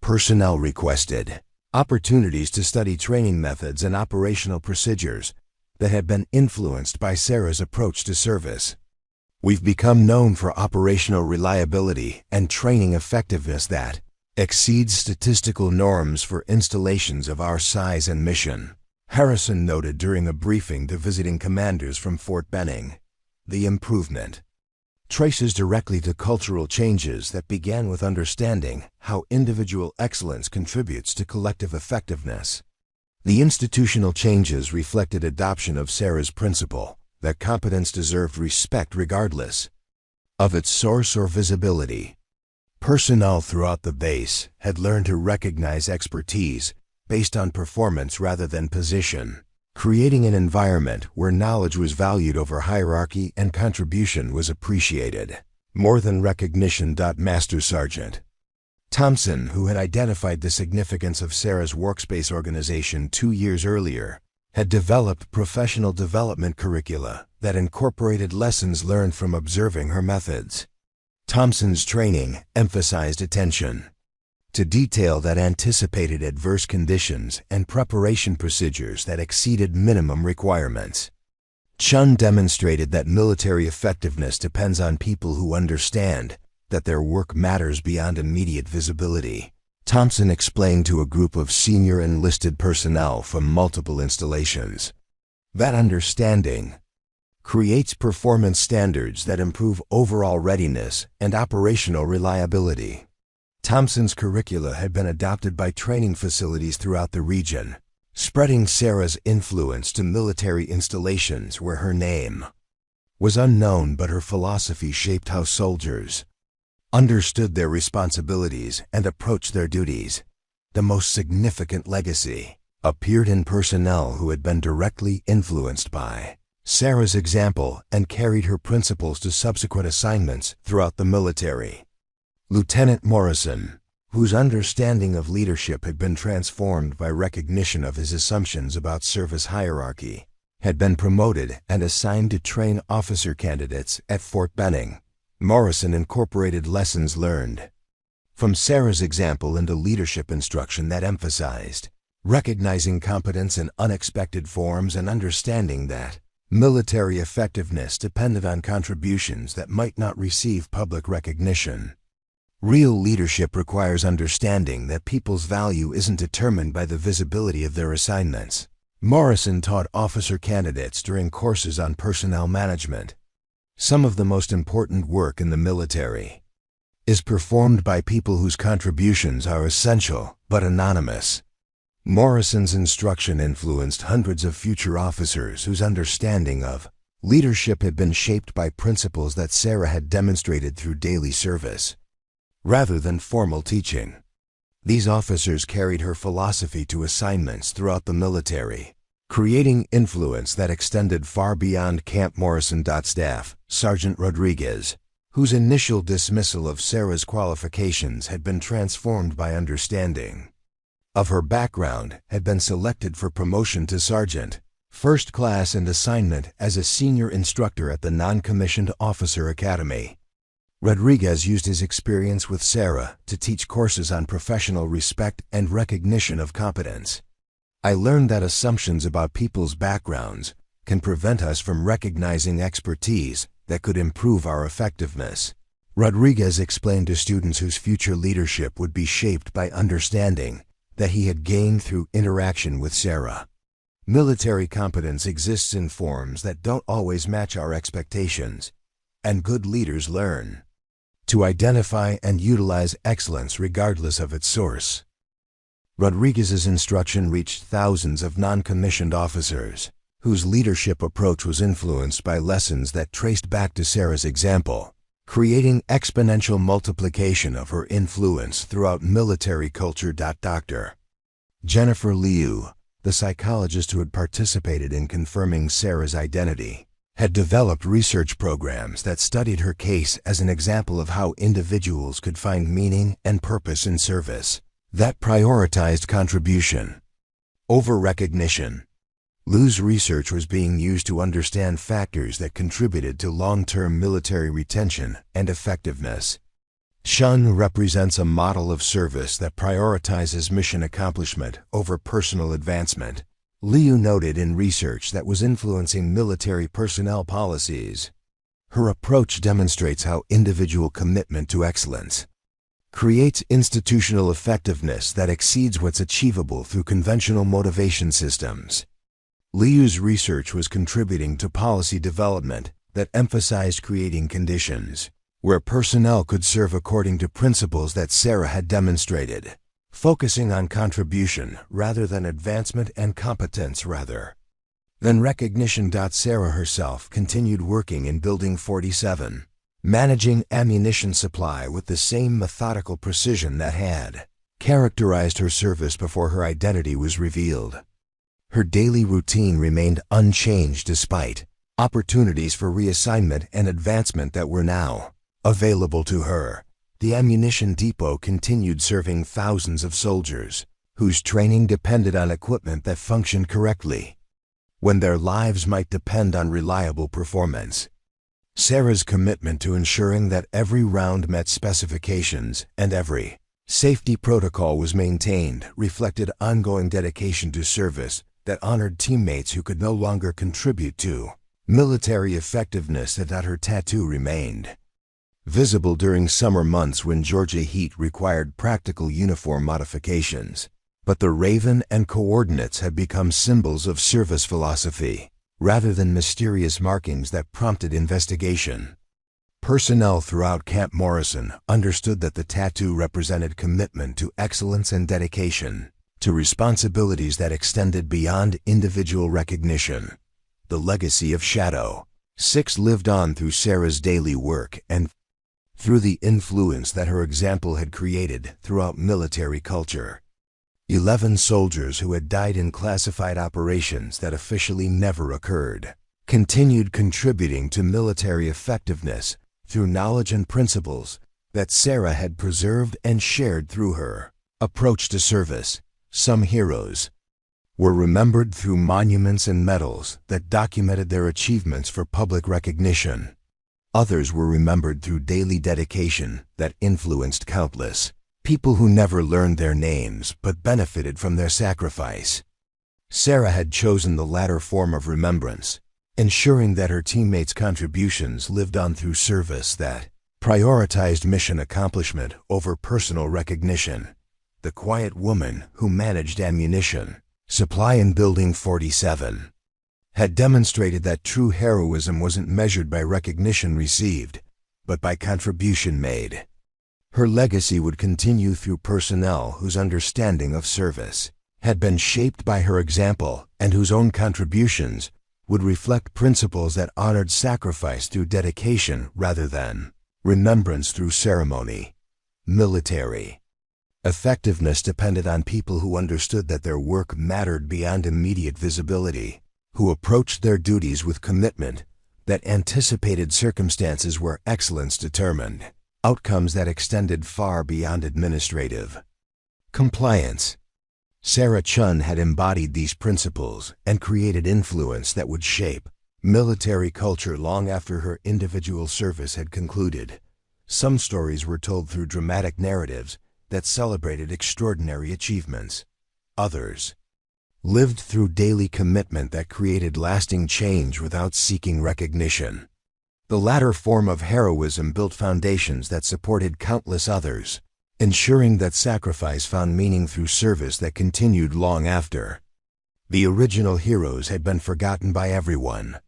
personnel requested opportunities to study training methods and operational procedures that had been influenced by Sarah's approach to service. We've become known for operational reliability and training effectiveness that exceeds statistical norms for installations of our size and mission, Harrison noted during a briefing to visiting commanders from Fort Benning. The improvement traces directly to cultural changes that began with understanding how individual excellence contributes to collective effectiveness. The institutional changes reflected adoption of Sarah's principle that competence deserved respect regardless of its source or visibility. Personnel throughout the base had learned to recognize expertise based on performance rather than position, creating an environment where knowledge was valued over hierarchy and contribution was appreciated more than recognition. Master Sergeant Thompson, who had identified the significance of Sarah's workspace organization 2 years earlier, had developed professional development curricula that incorporated lessons learned from observing her methods. Thompson's training emphasized attention to detail that anticipated adverse conditions and preparation procedures that exceeded minimum requirements. Chen demonstrated that military effectiveness depends on people who understand that their work matters beyond immediate visibility. Thompson explained to a group of senior enlisted personnel from multiple installations that understanding creates performance standards that improve overall readiness and operational reliability. Thompson's curricula had been adopted by training facilities throughout the region, spreading Sarah's influence to military installations where her name was unknown, but her philosophy shaped how soldiers understood their responsibilities and approached their duties. The most significant legacy appeared in personnel who had been directly influenced by Sarah's example and carried her principles to subsequent assignments throughout the military. Lieutenant Morrison, whose understanding of leadership had been transformed by recognition of his assumptions about service hierarchy, had been promoted and assigned to train officer candidates at Fort Benning. Morrison incorporated lessons learned from Sarah's example into leadership instruction that emphasized recognizing competence in unexpected forms and understanding that military effectiveness depended on contributions that might not receive public recognition. Real leadership requires understanding that people's value isn't determined by the visibility of their assignments. Morrison taught officer candidates during courses on personnel management. Some of the most important work in the military is performed by people whose contributions are essential but anonymous. Morrison's instruction influenced hundreds of future officers whose understanding of leadership had been shaped by principles that Sarah had demonstrated through daily service, rather than formal teaching. These officers carried her philosophy to assignments throughout the military, creating influence that extended far beyond Camp Morrison. Staff Sergeant Rodriguez, whose initial dismissal of Sarah's qualifications had been transformed by understanding of her background, had been selected for promotion to sergeant, first class, and assignment as a senior instructor at the Non-Commissioned Officer Academy. Rodriguez used his experience with Sarah to teach courses on professional respect and recognition of competence. I learned that assumptions about people's backgrounds can prevent us from recognizing expertise that could improve our effectiveness. Rodriguez explained to students whose future leadership would be shaped by understanding that he had gained through interaction with Sarah. Military competence exists in forms that don't always match our expectations, and good leaders learn to identify and utilize excellence regardless of its source. Rodriguez's instruction reached thousands of non-commissioned officers, whose leadership approach was influenced by lessons that traced back to Sarah's example, creating exponential multiplication of her influence throughout military culture. Dr. Jennifer Liu, the psychologist who had participated in confirming Sarah's identity, had developed research programs that studied her case as an example of how individuals could find meaning and purpose in service that prioritized contribution over recognition. Liu's research was being used to understand factors that contributed to long-term military retention and effectiveness. Chen represents a model of service that prioritizes mission accomplishment over personal advancement, Liu noted in research that was influencing military personnel policies. Her approach demonstrates how individual commitment to excellence creates institutional effectiveness that exceeds what's achievable through conventional motivation systems. Liu's research was contributing to policy development that emphasized creating conditions where personnel could serve according to principles that Sarah had demonstrated, focusing on contribution rather than advancement and competence rather than recognition. Sarah herself continued working in Building 47, managing ammunition supply with the same methodical precision that had characterized her service before her identity was revealed. Her daily routine remained unchanged despite opportunities for reassignment and advancement that were now available to her. The ammunition depot continued serving thousands of soldiers whose training depended on equipment that functioned correctly, when their lives might depend on reliable performance. Sarah's commitment to ensuring that every round met specifications and every safety protocol was maintained reflected ongoing dedication to service that honored teammates who could no longer contribute to military effectiveness. That her tattoo remained visible during summer months when Georgia heat required practical uniform modifications, but the raven and coordinates had become symbols of service philosophy rather than mysterious markings that prompted investigation. Personnel throughout Camp Morrison understood that the tattoo represented commitment to excellence and dedication to responsibilities that extended beyond individual recognition. The legacy of Shadow 6 lived on through Sarah's daily work and through the influence that her example had created throughout military culture. 11 soldiers who had died in classified operations that officially never occurred continued contributing to military effectiveness through knowledge and principles that Sarah had preserved and shared through her approach to service. Some heroes were remembered through monuments and medals that documented their achievements for public recognition. Others were remembered through daily dedication that influenced countless people who never learned their names but benefited from their sacrifice. Sarah had chosen the latter form of remembrance, ensuring that her teammates' contributions lived on through service that prioritized mission accomplishment over personal recognition. The quiet woman who managed ammunition supply in Building 47 had demonstrated that true heroism wasn't measured by recognition received, but by contribution made. Her legacy would continue through personnel whose understanding of service had been shaped by her example and whose own contributions would reflect principles that honored sacrifice through dedication rather than remembrance through ceremony. Military effectiveness depended on people who understood that their work mattered beyond immediate visibility, who approached their duties with commitment that anticipated circumstances where excellence determined outcomes that extended far beyond administrative compliance. Sarah Chen had embodied these principles and created influence that would shape military culture long after her individual service had concluded. Some stories were told through dramatic narratives that celebrated extraordinary achievements. Others lived through daily commitment that created lasting change without seeking recognition. The latter form of heroism built foundations that supported countless others, ensuring that sacrifice found meaning through service that continued long after the original heroes had been forgotten by everyone,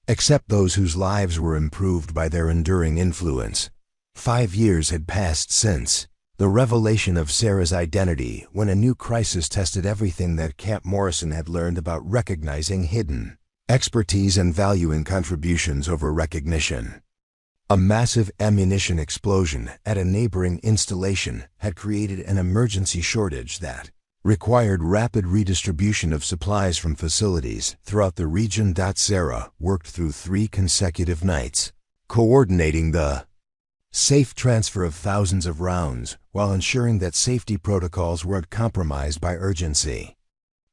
except those whose lives were improved by their enduring influence. 5 years had passed since the revelation of Sarah's identity, when a new crisis tested everything that Camp Morrison had learned about recognizing hidden expertise and valuing contributions over recognition. A massive ammunition explosion at a neighboring installation had created an emergency shortage that required rapid redistribution of supplies from facilities throughout the region. Sarah worked through 3 consecutive nights, coordinating the safe transfer of thousands of rounds while ensuring that safety protocols weren't compromised by urgency.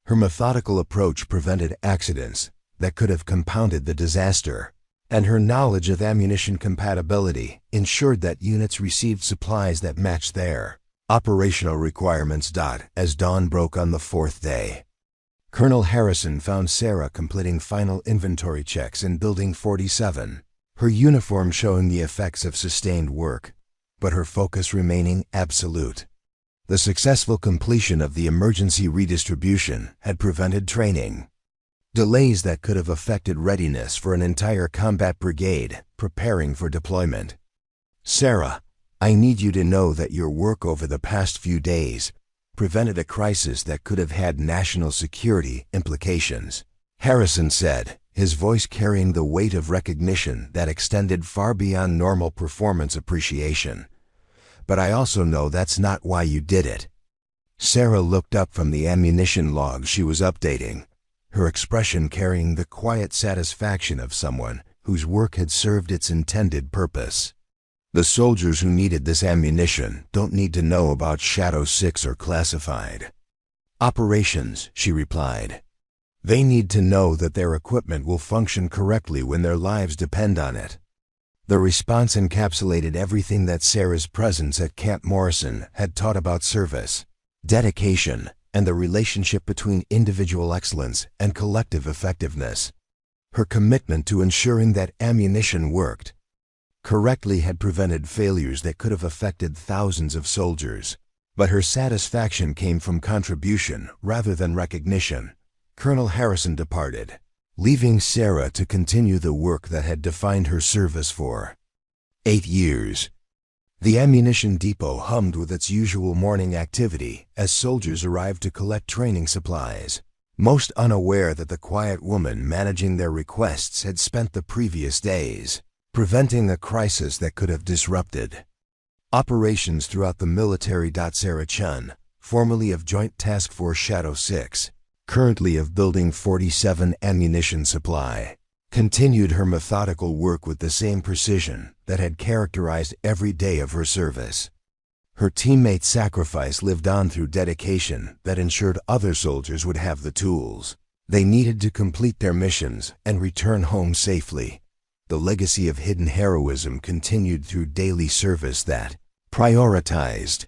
Her methodical approach prevented accidents that could have compounded the disaster, and her knowledge of ammunition compatibility ensured that units received supplies that matched their operational requirements. As dawn broke on the 4th day, Colonel Harrison found Sarah completing final inventory checks in Building 47, her uniform showing the effects of sustained work, but her focus remaining absolute. The successful completion of the emergency redistribution had prevented training delays that could have affected readiness for an entire combat brigade preparing for deployment. Sarah, I need you to know that your work over the past few days prevented a crisis that could have had national security implications, Harrison said, his voice carrying the weight of recognition that extended far beyond normal performance appreciation. But I also know that's not why you did it. Sarah looked up from the ammunition log she was updating, her expression carrying the quiet satisfaction of someone whose work had served its intended purpose. The soldiers who needed this ammunition don't need to know about Shadow 6 or classified operations, she replied. They need to know that their equipment will function correctly when their lives depend on it. The response encapsulated everything that Sarah's presence at Camp Morrison had taught about service, dedication, and the relationship between individual excellence and collective effectiveness. Her commitment to ensuring that ammunition worked correctly had prevented failures that could have affected thousands of soldiers, but her satisfaction came from contribution rather than recognition. Colonel Harrison departed, leaving Sarah to continue the work that had defined her service for 8 years. The ammunition depot hummed with its usual morning activity as soldiers arrived to collect training supplies, most unaware that the quiet woman managing their requests had spent the previous days preventing a crisis that could have disrupted operations throughout the military. Sarah Chen, formerly of Joint Task Force Shadow 6, currently of Building 47 ammunition supply, continued her methodical work with the same precision that had characterized every day of her service. Her teammates' sacrifice lived on through dedication that ensured other soldiers would have the tools they needed to complete their missions and return home safely. The legacy of hidden heroism continued through daily service that prioritized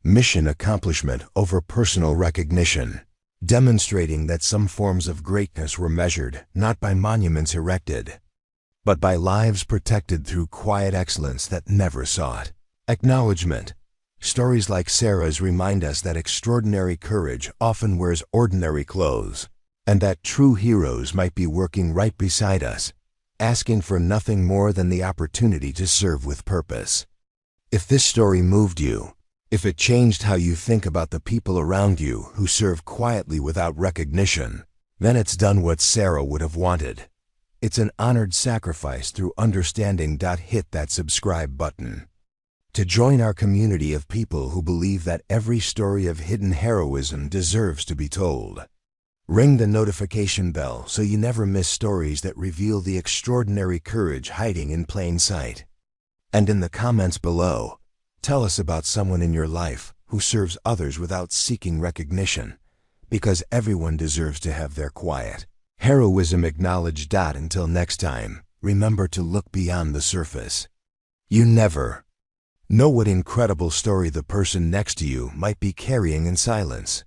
mission accomplishment over personal recognition, demonstrating that some forms of greatness were measured not by monuments erected, but by lives protected through quiet excellence that never sought acknowledgement. Stories like Sarah's remind us that extraordinary courage often wears ordinary clothes, and that true heroes might be working right beside us, asking for nothing more than the opportunity to serve with purpose. If this story moved you, if it changed how you think about the people around you who serve quietly without recognition, then it's done what Sarah would have wanted. It's an honored sacrifice through understanding. Hit that subscribe button to join our community of people who believe that every story of hidden heroism deserves to be told. Ring the notification bell so you never miss stories that reveal the extraordinary courage hiding in plain sight. And in the comments below, tell us about someone in your life who serves others without seeking recognition, because everyone deserves to have their quiet heroism acknowledged. Until next time, remember to look beyond the surface. You never know what incredible story the person next to you might be carrying in silence.